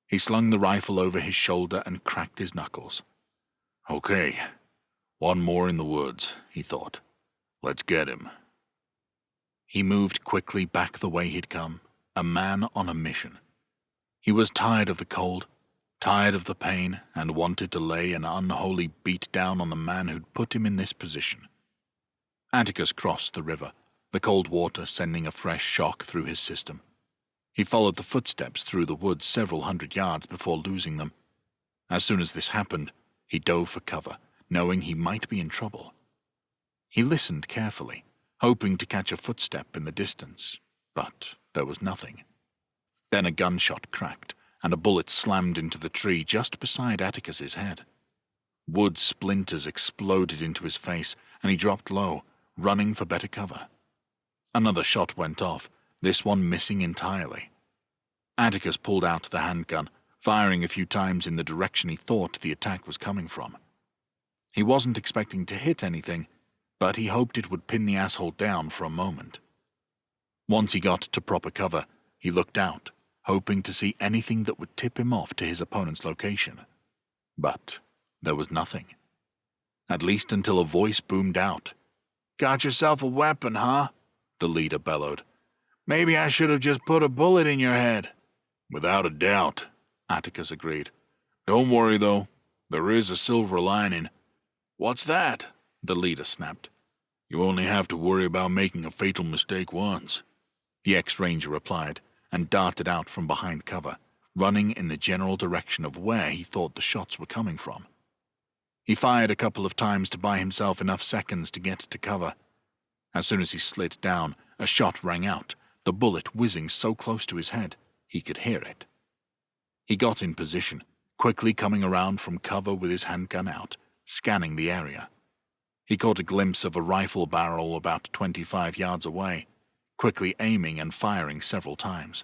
He slung the rifle over his shoulder and cracked his knuckles. "Okay, one more in the woods," he thought. "Let's get him." He moved quickly back the way he'd come, a man on a mission. He was tired of the cold, tired of the pain, and wanted to lay an unholy beat down on the man who'd put him in this position. Atticus crossed the river, the cold water sending a fresh shock through his system. He followed the footsteps through the woods several hundred yards before losing them. As soon as this happened, he dove for cover, knowing he might be in trouble. He listened carefully, hoping to catch a footstep in the distance, but there was nothing. Then a gunshot cracked, and a bullet slammed into the tree just beside Atticus's head. Wood splinters exploded into his face, and he dropped low, running for better cover. Another shot went off, this one missing entirely. Atticus pulled out the handgun, firing a few times in the direction he thought the attack was coming from. He wasn't expecting to hit anything, but he hoped it would pin the asshole down for a moment. Once he got to proper cover, he looked out, hoping to see anything that would tip him off to his opponent's location. But there was nothing. At least until a voice boomed out. "Got yourself a weapon, huh?" the leader bellowed. "Maybe I should have just put a bullet in your head." "Without a doubt," Atticus agreed. "Don't worry, though. There is a silver lining." "What's that?" the leader snapped. "You only have to worry about making a fatal mistake once," the ex-ranger replied, and darted out from behind cover, running in the general direction of where he thought the shots were coming from. He fired a couple of times to buy himself enough seconds to get to cover. As soon as he slid down, a shot rang out, the bullet whizzing so close to his head he could hear it. He got in position, quickly coming around from cover with his handgun out, scanning the area. He caught a glimpse of a rifle barrel about 25 yards away, quickly aiming and firing several times.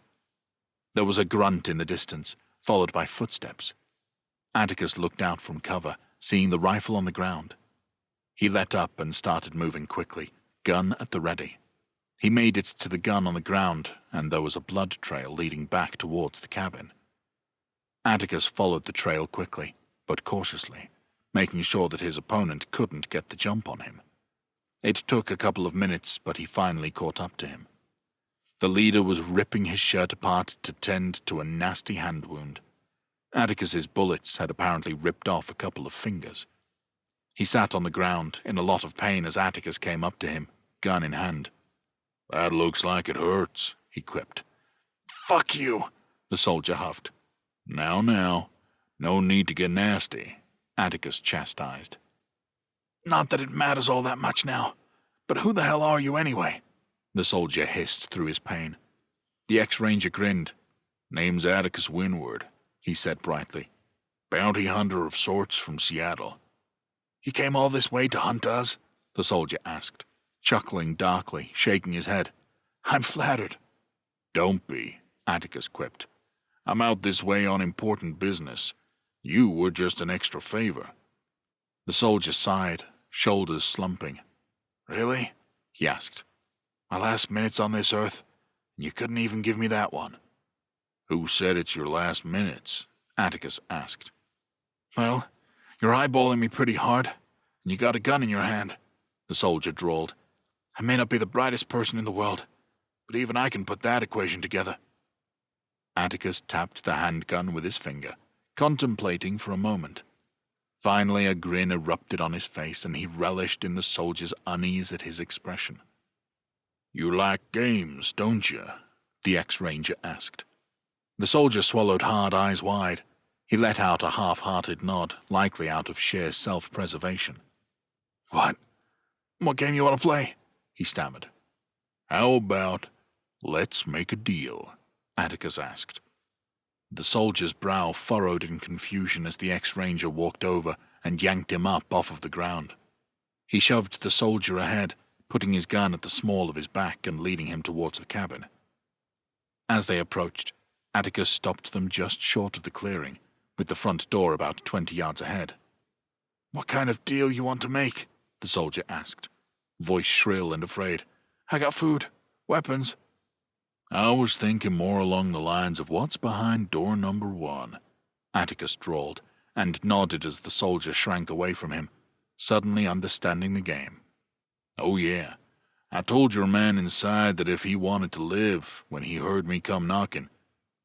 There was a grunt in the distance, followed by footsteps. Atticus looked out from cover, seeing the rifle on the ground. He let up and started moving quickly, gun at the ready. He made it to the gun on the ground, and there was a blood trail leading back towards the cabin. Atticus followed the trail quickly, but cautiously, making sure that his opponent couldn't get the jump on him. It took a couple of minutes, but he finally caught up to him. The leader was ripping his shirt apart to tend to a nasty hand wound. Atticus's bullets had apparently ripped off a couple of fingers. He sat on the ground, in a lot of pain as Atticus came up to him, gun in hand. "That looks like it hurts," he quipped. "Fuck you," the soldier huffed. Now, no need to get nasty," Atticus chastised. "Not that it matters all that much now, but who the hell are you anyway?" the soldier hissed through his pain. The ex-ranger grinned. "Name's Atticus Windward," he said brightly. "Bounty hunter of sorts from Seattle." "You came all this way to hunt us?" the soldier asked, chuckling darkly, shaking his head. "I'm flattered." "Don't be," Atticus quipped. "I'm out this way on important business. You were just an extra favor." The soldier sighed, shoulders slumping. "Really?" he asked. "My last minutes on this earth, and you couldn't even give me that one." "Who said it's your last minutes?" Atticus asked. "Well, you're eyeballing me pretty hard, and you got a gun in your hand," the soldier drawled. "I may not be the brightest person in the world, but even I can put that equation together." Atticus tapped the handgun with his finger, contemplating for a moment. Finally, a grin erupted on his face, and he relished in the soldier's unease at his expression. "You like games, don't you?" the ex-ranger asked. The soldier swallowed hard, eyes wide. He let out a half-hearted nod, likely out of sheer self-preservation. What game you want to play?" he stammered. "How about, let's make a deal?" Atticus asked. The soldier's brow furrowed in confusion as the ex-ranger walked over and yanked him up off of the ground. He shoved the soldier ahead, putting his gun at the small of his back and leading him towards the cabin. As they approached, Atticus stopped them just short of the clearing, with the front door about 20 yards ahead. "What kind of deal you want to make?" the soldier asked, voice shrill and afraid. "I got food, weapons." "I was thinking more along the lines of what's behind door number 1, Atticus drawled, and nodded as the soldier shrank away from him, suddenly understanding the game. "Oh yeah, I told your man inside that if he wanted to live when he heard me come knocking,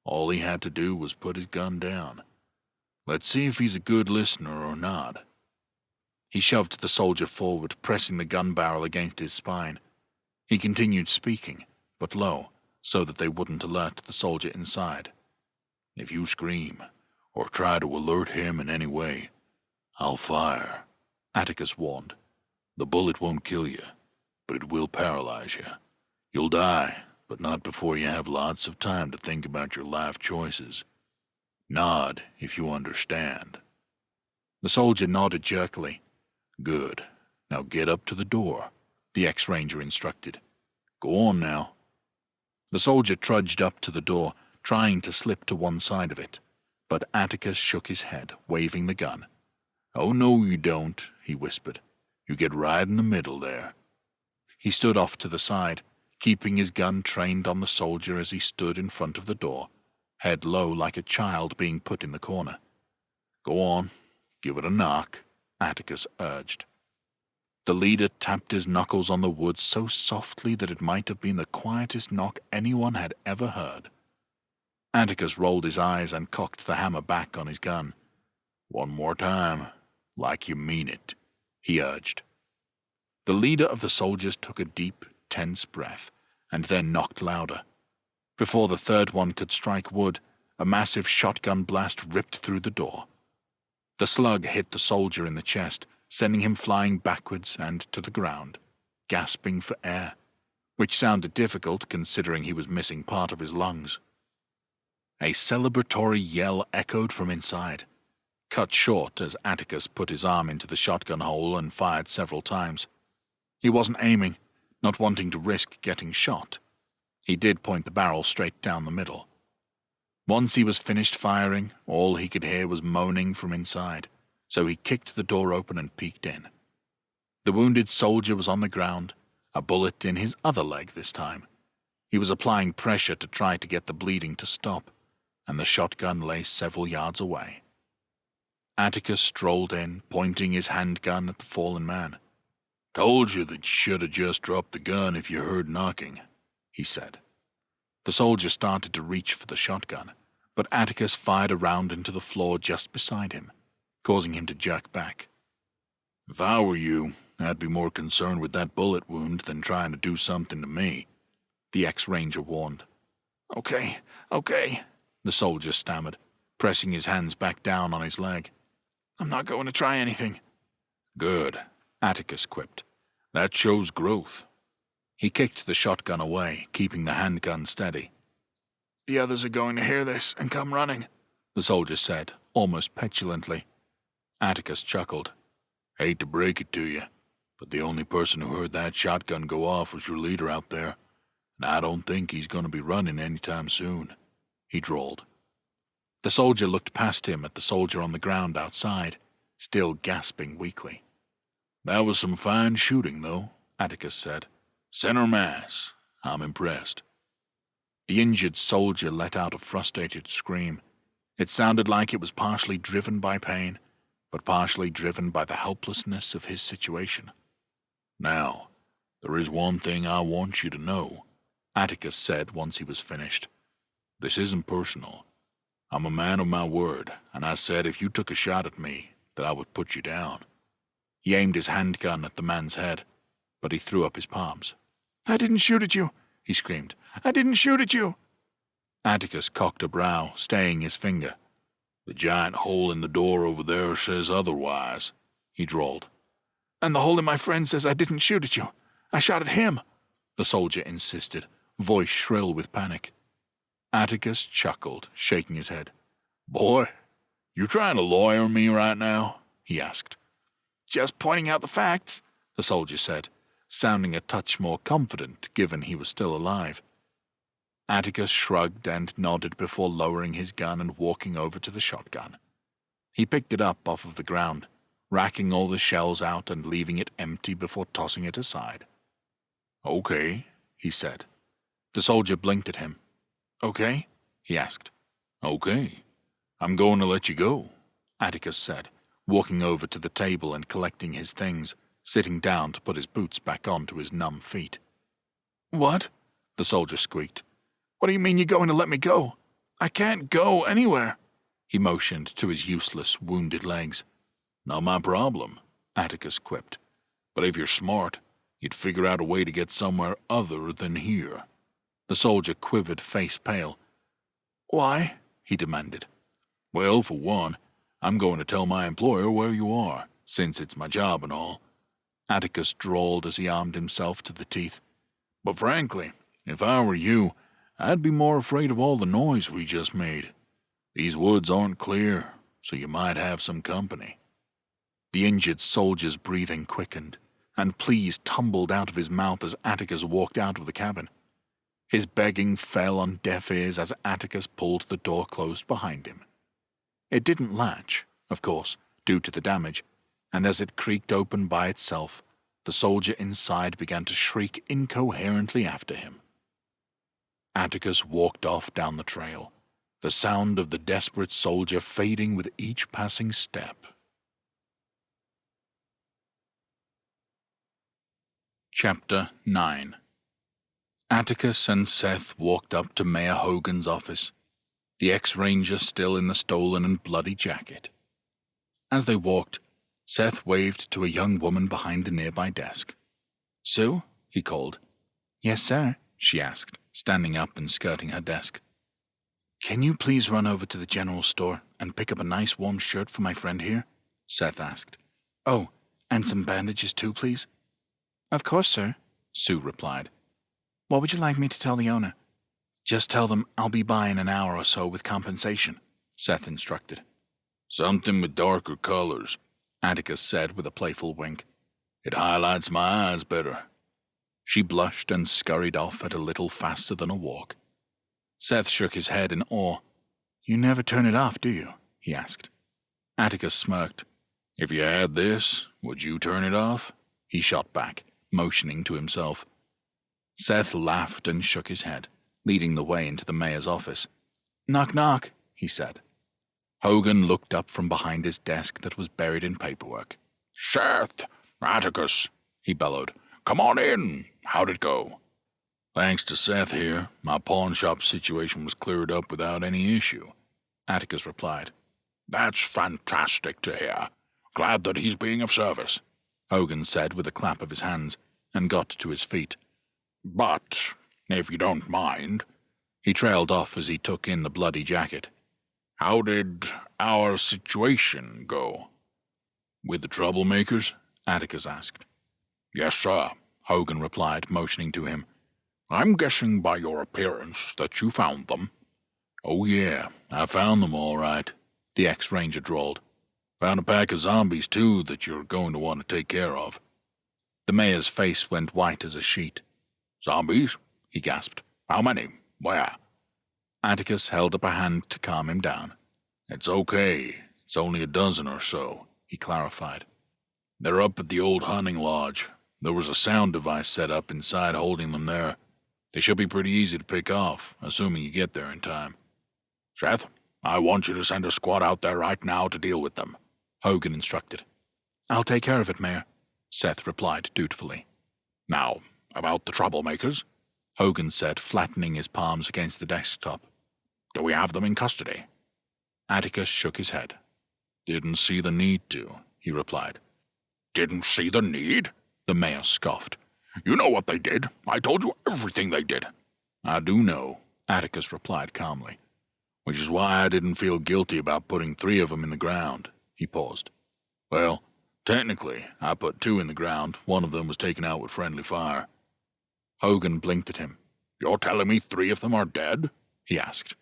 all he had to do was put his gun down. Let's see if he's a good listener or not." He shoved the soldier forward, pressing the gun barrel against his spine. He continued speaking, but low, so that they wouldn't alert the soldier inside. "If you scream, or try to alert him in any way, I'll fire," Atticus warned. "The bullet won't kill you, but it will paralyze you. You'll die, but not before you have lots of time to think about your life choices. Nod if you understand." The soldier nodded jerkily. "Good. Now get up to the door," the ex-ranger instructed. "Go on now." The soldier trudged up to the door, trying to slip to one side of it, but Atticus shook his head, waving the gun. "Oh, no, you don't," he whispered. "You get right in the middle there." He stood off to the side, keeping his gun trained on the soldier as he stood in front of the door, head low like a child being put in the corner. "Go on, give it a knock," Atticus urged. The leader tapped his knuckles on the wood so softly that it might have been the quietest knock anyone had ever heard. Atticus rolled his eyes and cocked the hammer back on his gun. "One more time, like you mean it," he urged. The leader of the soldiers took a deep, tense breath, and then knocked louder. Before the third one could strike wood, a massive shotgun blast ripped through the door. The slug hit the soldier in the chest, sending him flying backwards and to the ground, gasping for air, which sounded difficult considering he was missing part of his lungs. A celebratory yell echoed from inside, cut short as Atticus put his arm into the shotgun hole and fired several times. He wasn't aiming, not wanting to risk getting shot. He did point the barrel straight down the middle. Once he was finished firing, all he could hear was moaning from inside, so he kicked the door open and peeked in. The wounded soldier was on the ground, a bullet in his other leg this time. He was applying pressure to try to get the bleeding to stop, and the shotgun lay several yards away. Atticus strolled in, pointing his handgun at the fallen man. "Told you that you should have just dropped the gun if you heard knocking," he said. The soldier started to reach for the shotgun, but Atticus fired a round into the floor just beside him, causing him to jerk back. "If I were you, I'd be more concerned with that bullet wound than trying to do something to me," the ex-ranger warned. Okay, the soldier stammered, pressing his hands back down on his leg. "I'm not going to try anything." "Good," Atticus quipped. "That shows growth." He kicked the shotgun away, keeping the handgun steady. "The others are going to hear this and come running," the soldier said, almost petulantly. Atticus chuckled. "Hate to break it to you, but the only person who heard that shotgun go off was your leader out there, and I don't think he's going to be running anytime soon," he drawled. The soldier looked past him at the soldier on the ground outside, still gasping weakly. "That was some fine shooting, though," Atticus said. "Center mass. I'm impressed." The injured soldier let out a frustrated scream. It sounded like it was partially driven by pain, but partially driven by the helplessness of his situation. "Now, there is one thing I want you to know," Atticus said once he was finished. "This isn't personal. I'm a man of my word, and I said if you took a shot at me, that I would put you down." He aimed his handgun at the man's head, but he threw up his palms. "I didn't shoot at you," he screamed. "I didn't shoot at you." Atticus cocked a brow, staying his finger. "The giant hole in the door over there says otherwise," he drawled. "And the hole in my friend says I didn't shoot at you. I shot at him," the soldier insisted, voice shrill with panic. Atticus chuckled, shaking his head. "Boy, you trying to lawyer me right now?" he asked. "Just pointing out the facts," the soldier said, sounding a touch more confident given he was still alive. Atticus shrugged and nodded before lowering his gun and walking over to the shotgun. He picked it up off of the ground, racking all the shells out and leaving it empty before tossing it aside. "Okay," he said. The soldier blinked at him. "Okay?" he asked. "Okay. I'm going to let you go," Atticus said, walking over to the table and collecting his things, sitting down to put his boots back onto his numb feet. "What?" the soldier squeaked. "What do you mean you're going to let me go? I can't go anywhere." He motioned to his useless, wounded legs. "Not my problem," Atticus quipped. "But if you're smart, you'd figure out a way to get somewhere other than here." The soldier quivered, face pale. "Why?" he demanded. "Well, for one, I'm going to tell my employer where you are, since it's my job and all," Atticus drawled as he armed himself to the teeth. "But frankly, if I were you, I'd be more afraid of all the noise we just made. These woods aren't clear, so you might have some company." The injured soldier's breathing quickened, and pleas tumbled out of his mouth as Atticus walked out of the cabin. His begging fell on deaf ears as Atticus pulled the door closed behind him. It didn't latch, of course, due to the damage, and as it creaked open by itself, the soldier inside began to shriek incoherently after him. Atticus walked off down the trail, the sound of the desperate soldier fading with each passing step. Chapter 9. Atticus and Seth walked up to Mayor Hogan's office, the ex-ranger still in the stolen and bloody jacket. As they walked, Seth waved to a young woman behind a nearby desk. "Sue?" he called. "Yes, sir," she asked, standing up and skirting her desk. "Can you please run over to the general store and pick up a nice warm shirt for my friend here?" Seth asked. "Oh, and some bandages too, please?" "Of course, sir," Sue replied. "What would you like me to tell the owner?" "Just tell them I'll be by in an hour or so with compensation," Seth instructed. "Something with darker colors," Atticus said with a playful wink. "It highlights my eyes better." She blushed and scurried off at a little faster than a walk. Seth shook his head in awe. "You never turn it off, do you?" he asked. Atticus smirked. "If you had this, would you turn it off?" he shot back, motioning to himself. Seth laughed and shook his head, leading the way into the mayor's office. "Knock, knock," he said. Hogan looked up from behind his desk that was buried in paperwork. "Seth! Atticus!" he bellowed. "Come on in. How'd it go?" "Thanks to Seth here, my pawn shop situation was cleared up without any issue," Atticus replied. "That's fantastic to hear. Glad that he's being of service," Hogan said with a clap of his hands, and got to his feet. "But, if you don't mind," he trailed off as he took in the bloody jacket, "how did our situation go?" "With the troublemakers?" Atticus asked. "Yes, sir," Hogan replied, motioning to him. "I'm guessing by your appearance that you found them." "Oh yeah, I found them all right," the ex-ranger drawled. "Found a pack of zombies, too, that you're going to want to take care of." The mayor's face went white as a sheet. "Zombies?" he gasped. "How many? Where?" Atticus held up a hand to calm him down. "It's okay. It's only a dozen or so," he clarified. "They're up at the old hunting lodge. There was a sound device set up inside holding them there. They should be pretty easy to pick off, assuming you get there in time." "Seth, I want you to send a squad out there right now to deal with them," Hogan instructed. "I'll take care of it, Mayor," Seth replied dutifully. "Now, about the troublemakers," Hogan said, flattening his palms against the desktop. "Do we have them in custody?" Atticus shook his head. "Didn't see the need to," he replied. "Didn't see the need?" the mayor scoffed. "You know what they did. I told you everything they did." "I do know," Atticus replied calmly. "Which is why I didn't feel guilty about putting 3 of them in the ground." He paused. "Well, technically, I put 2 in the ground. One of them was taken out with friendly fire." Hogan blinked at him. "You're telling me 3 of them are dead?" he asked.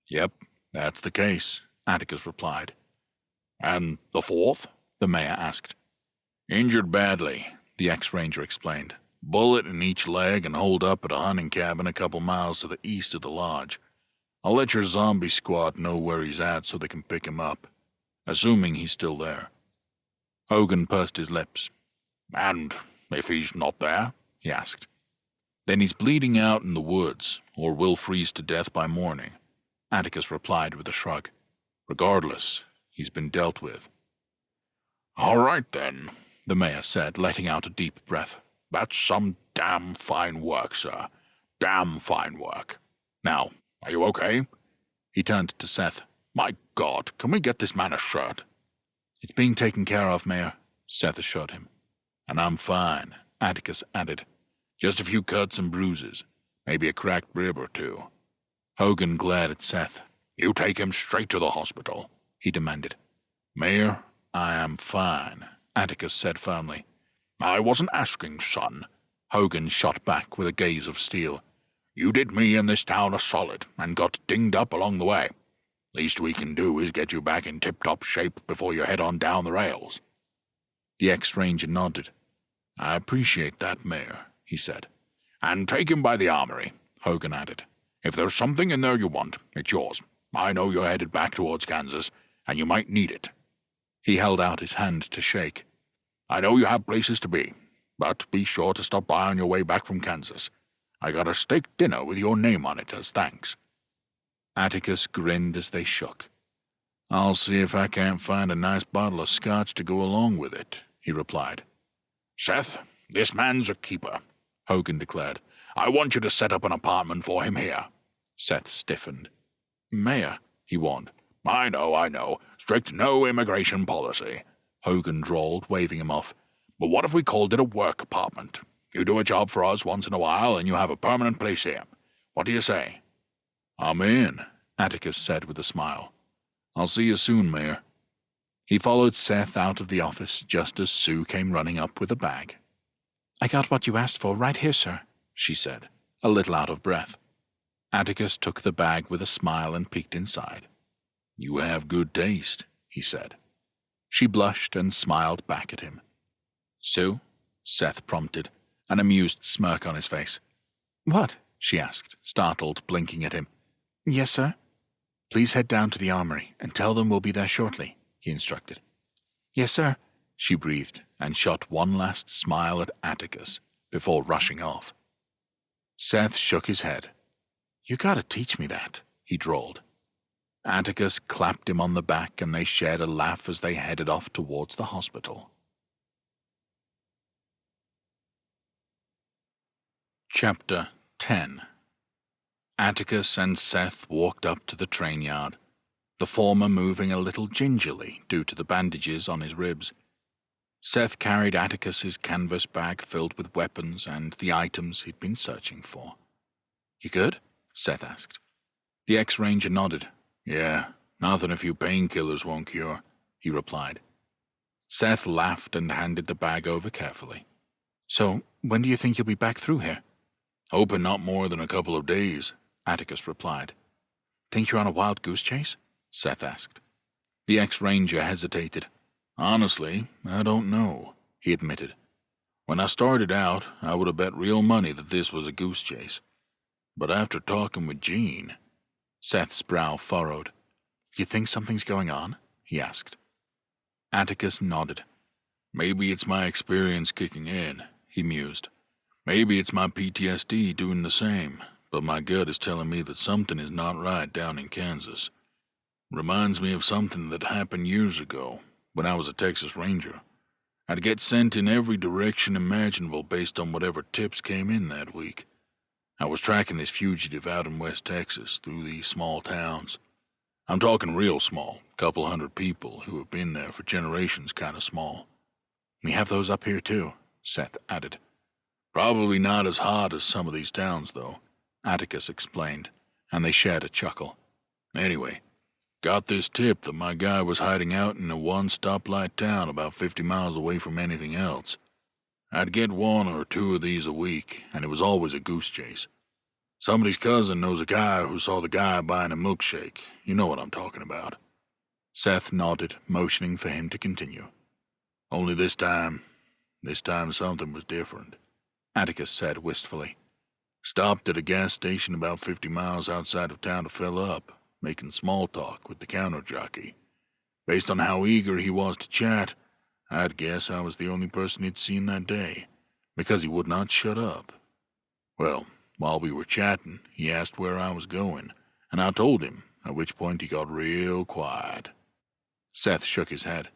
"Yep, that's the case," Atticus replied. "And the 4th?" the mayor asked. "Injured badly," the ex-ranger explained. "Bullet in each leg and holed up at a hunting cabin a couple miles to the east of the lodge. I'll let your zombie squad know where he's at so they can pick him up, assuming he's still there." Hogan pursed his lips. "And if he's not there?" he asked. "Then he's bleeding out in the woods, or will freeze to death by morning," Atticus replied with a shrug. "Regardless, he's been dealt with." "All right, then," the mayor said, letting out a deep breath. "That's some damn fine work, sir. Damn fine work. Now, are you okay?" He turned to Seth. "My God, can we get this man a shirt?" "It's being taken care of, Mayor," Seth assured him. "And I'm fine," Atticus added. Just a few cuts and bruises, maybe a cracked rib or two. Hogan glared at Seth. You take him straight to the hospital, he demanded. Mayor, I am fine, Atticus said firmly. I wasn't asking, son, Hogan shot back with a gaze of steel. You did me and this town a solid and got dinged up along the way. Least we can do is get you back in tip-top shape before you head on down the rails. The ex-ranger nodded. I appreciate that, Mayor, he said. And take him by the armory, Hogan added. If there's something in there you want, it's yours. I know you're headed back towards Kansas, and you might need it. He held out his hand to shake. I know you have places to be, but be sure to stop by on your way back from Kansas. I got a steak dinner with your name on it as thanks. Atticus grinned as they shook. I'll see if I can't find a nice bottle of scotch to go along with it, he replied. Seth, this man's a keeper, Hogan declared. I want you to set up an apartment for him here. Seth stiffened. Mayor, he warned. I know. Strict no immigration policy, Hogan drawled, waving him off. But what if we called it a work apartment? You do a job for us once in a while, and you have a permanent place here. What do you say? I'm in, Atticus said with a smile. I'll see you soon, Mayor. He followed Seth out of the office just as Sue came running up with a bag. I got what you asked for right here, sir, she said, a little out of breath. Atticus took the bag with a smile and peeked inside. You have good taste, he said. She blushed and smiled back at him. Sue? Seth prompted, an amused smirk on his face. What? She asked, startled, blinking at him. Yes, sir? Please head down to the armory and tell them we'll be there shortly, he instructed. Yes, sir, she breathed and shot one last smile at Atticus before rushing off. Seth shook his head. You gotta teach me that, he drawled. Atticus clapped him on the back and they shared a laugh as they headed off towards the hospital. Chapter 10. Atticus and Seth walked up to the train yard, the former moving a little gingerly due to the bandages on his ribs. Seth carried Atticus's canvas bag filled with weapons and the items he'd been searching for. You good? Seth asked. The ex-ranger nodded. Yeah, nothing a few painkillers won't cure, he replied. Seth laughed and handed the bag over carefully. So, when do you think you'll be back through here? Hoping not more than a couple of days, Atticus replied. Think you're on a wild goose chase? Seth asked. The ex-ranger hesitated. Honestly, I don't know, he admitted. When I started out, I would have bet real money that this was a goose chase. But after talking with Jean... Seth's brow furrowed. You think something's going on? He asked. Atticus nodded. Maybe it's my experience kicking in, he mused. Maybe it's my PTSD doing the same, but my gut is telling me that something is not right down in Kansas. Reminds me of something that happened years ago, when I was a Texas Ranger. I'd get sent in every direction imaginable based on whatever tips came in that week. I was tracking this fugitive out in West Texas through these small towns. I'm talking real small, couple hundred people who have been there for generations kind of small. We have those up here too, Seth added. Probably not as hot as some of these towns, though, Atticus explained, and they shared a chuckle. Anyway, got this tip that my guy was hiding out in a one-stoplight town about 50 miles away from anything else. I'd get one or two of these a week, and it was always a goose chase. Somebody's cousin knows a guy who saw the guy buying a milkshake. You know what I'm talking about. Seth nodded, motioning for him to continue. Only this time something was different, Atticus said wistfully. Stopped at a gas station about 50 miles outside of town to fill up, making small talk with the counter jockey. Based on how eager he was to chat, I'd guess I was the only person he'd seen that day, because he would not shut up. Well, while we were chatting, he asked where I was going, and I told him, at which point he got real quiet. Seth shook his head.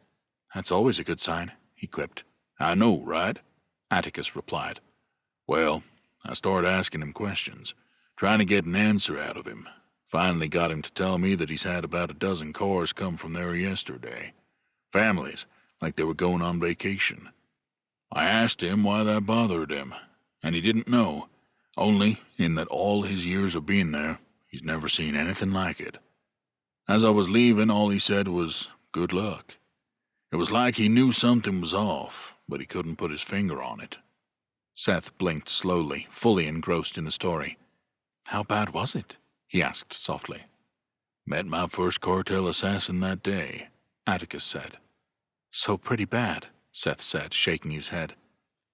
That's always a good sign, he quipped. I know, right? Atticus replied. Well, I started asking him questions, trying to get an answer out of him. Finally got him to tell me that he's had about a dozen cars come from there yesterday. Families, like they were going on vacation. I asked him why that bothered him, and he didn't know, only in that all his years of being there, he's never seen anything like it. As I was leaving, all he said was, "Good luck." It was like he knew something was off, but he couldn't put his finger on it. Seth blinked slowly, fully engrossed in the story. How bad was it? He asked softly. Met my first cartel assassin that day, Atticus said. So pretty bad, Seth said, shaking his head.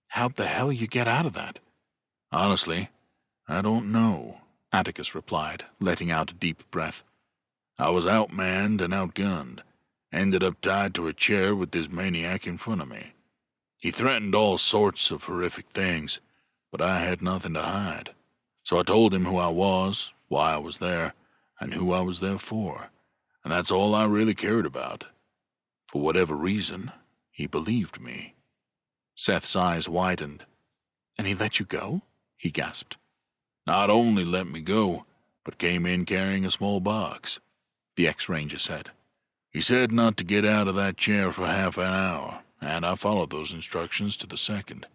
How'd the hell you get out of that? Honestly, I don't know, Atticus replied, letting out a deep breath. I was outmanned and outgunned. Ended up tied to a chair with this maniac in front of me. He threatened all sorts of horrific things, but I had nothing to hide. So I told him who I was, why I was there, and who I was there for, and that's all I really cared about. For whatever reason, he believed me. Seth's eyes widened. And he let you go? He gasped. Not only let me go, but came in carrying a small box, the ex-ranger said. He said not to get out of that chair for half an hour, and I followed those instructions to the second.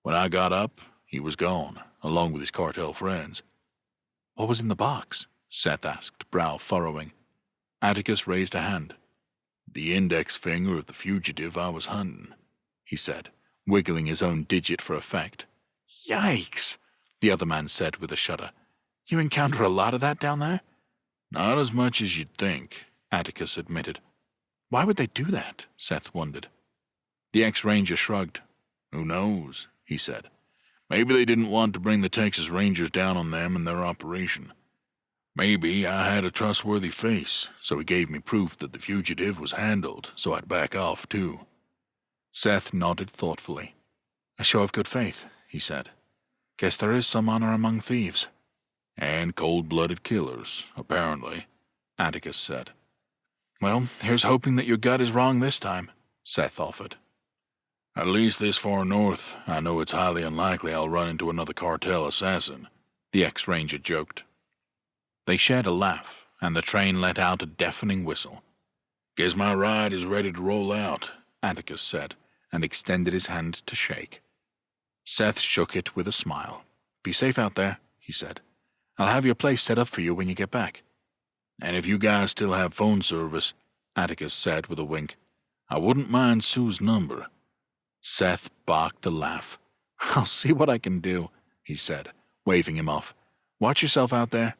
When I got up, he was gone, along with his cartel friends. What was in the box? Seth asked, brow furrowing. Atticus raised a hand. The index finger of the fugitive I was hunting, he said, wiggling his own digit for effect. Yikes, the other man said with a shudder. You encounter a lot of that down there? Not as much as you'd think, Atticus admitted. Why would they do that? Seth wondered. The ex-ranger shrugged. Who knows, he said. Maybe they didn't want to bring the Texas Rangers down on them in their operation. Maybe I had a trustworthy face, so he gave me proof that the fugitive was handled, so I'd back off too. Seth nodded thoughtfully. A show of good faith, he said. Guess there is some honor among thieves. And cold-blooded killers, apparently, Atticus said. Well, here's hoping that your gut is wrong this time, Seth offered. At least this far north, I know it's highly unlikely I'll run into another cartel assassin, the ex-ranger joked. They shared a laugh, and the train let out a deafening whistle. Guess my ride is ready to roll out, Atticus said, and extended his hand to shake. Seth shook it with a smile. Be safe out there, he said. I'll have your place set up for you when you get back. And if you guys still have phone service, Atticus said with a wink, I wouldn't mind Sue's number. Seth barked a laugh. I'll see what I can do, he said, waving him off. Watch yourself out there.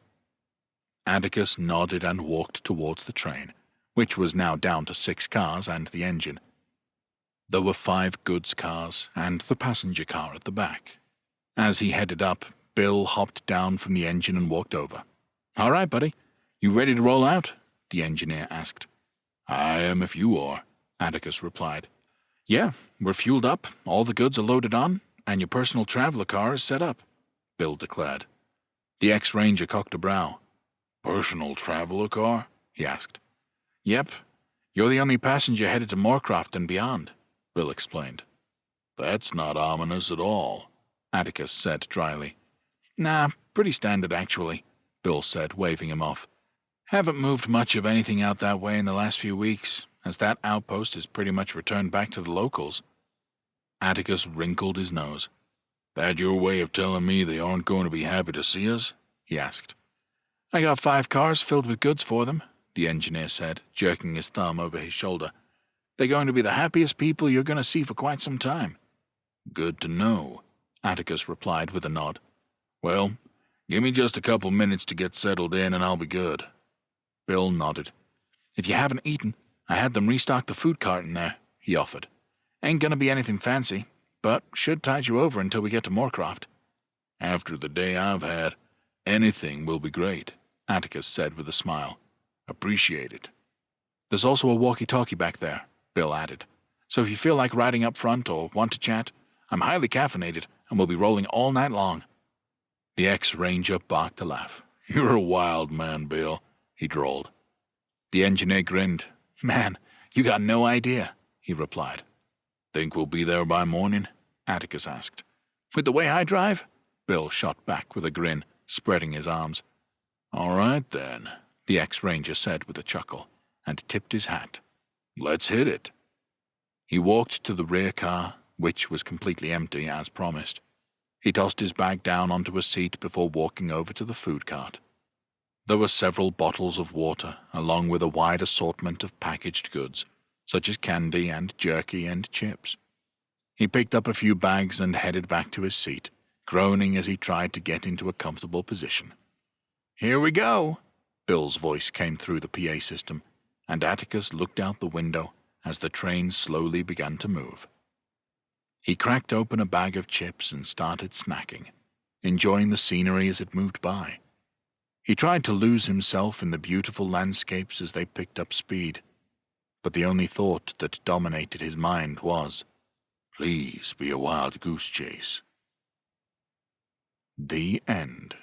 Atticus nodded and walked towards the train, which was now down to 6 cars and the engine. There were 5 goods cars and the passenger car at the back. As he headed up, Bill hopped down from the engine and walked over. All right, buddy. You ready to roll out? The engineer asked. I am if you are, Atticus replied. Yeah, we're fueled up, all the goods are loaded on, and your personal traveler car is set up, Bill declared. The ex-ranger cocked a brow. Personal traveler car? He asked. Yep. You're the only passenger headed to Moorcroft and beyond, Bill explained. That's not ominous at all, Atticus said dryly. Nah, pretty standard actually, Bill said, waving him off. Haven't moved much of anything out that way in the last few weeks, as that outpost has pretty much returned back to the locals. Atticus wrinkled his nose. That your way of telling me they aren't going to be happy to see us? He asked. I got 5 cars filled with goods for them, the engineer said, jerking his thumb over his shoulder. They're going to be the happiest people you're going to see for quite some time. Good to know, Atticus replied with a nod. Well, give me just a couple minutes to get settled in and I'll be good. Bill nodded. If you haven't eaten, I had them restock the food cart in there, he offered. Ain't gonna be anything fancy, but should tide you over until we get to Moorcroft. After the day I've had, anything will be great, Atticus said with a smile. Appreciate it. There's also a walkie-talkie back there, Bill added. So if you feel like riding up front or want to chat, I'm highly caffeinated and we'll be rolling all night long. The ex-ranger barked a laugh. You're a wild man, Bill, he drawled. The engineer grinned. Man, you got no idea, he replied. Think we'll be there by morning? Atticus asked. With the way I drive? Bill shot back with a grin, spreading his arms. All right, then, the ex-ranger said with a chuckle, and tipped his hat. Let's hit it. He walked to the rear car, which was completely empty as promised. He tossed his bag down onto a seat before walking over to the food cart. There were several bottles of water, along with a wide assortment of packaged goods, such as candy and jerky and chips. He picked up a few bags and headed back to his seat, groaning as he tried to get into a comfortable position. "Here we go," Bill's voice came through the PA system, and Atticus looked out the window as the train slowly began to move. He cracked open a bag of chips and started snacking, enjoying the scenery as it moved by. He tried to lose himself in the beautiful landscapes as they picked up speed, but the only thought that dominated his mind was, "Please be a wild goose chase." The end.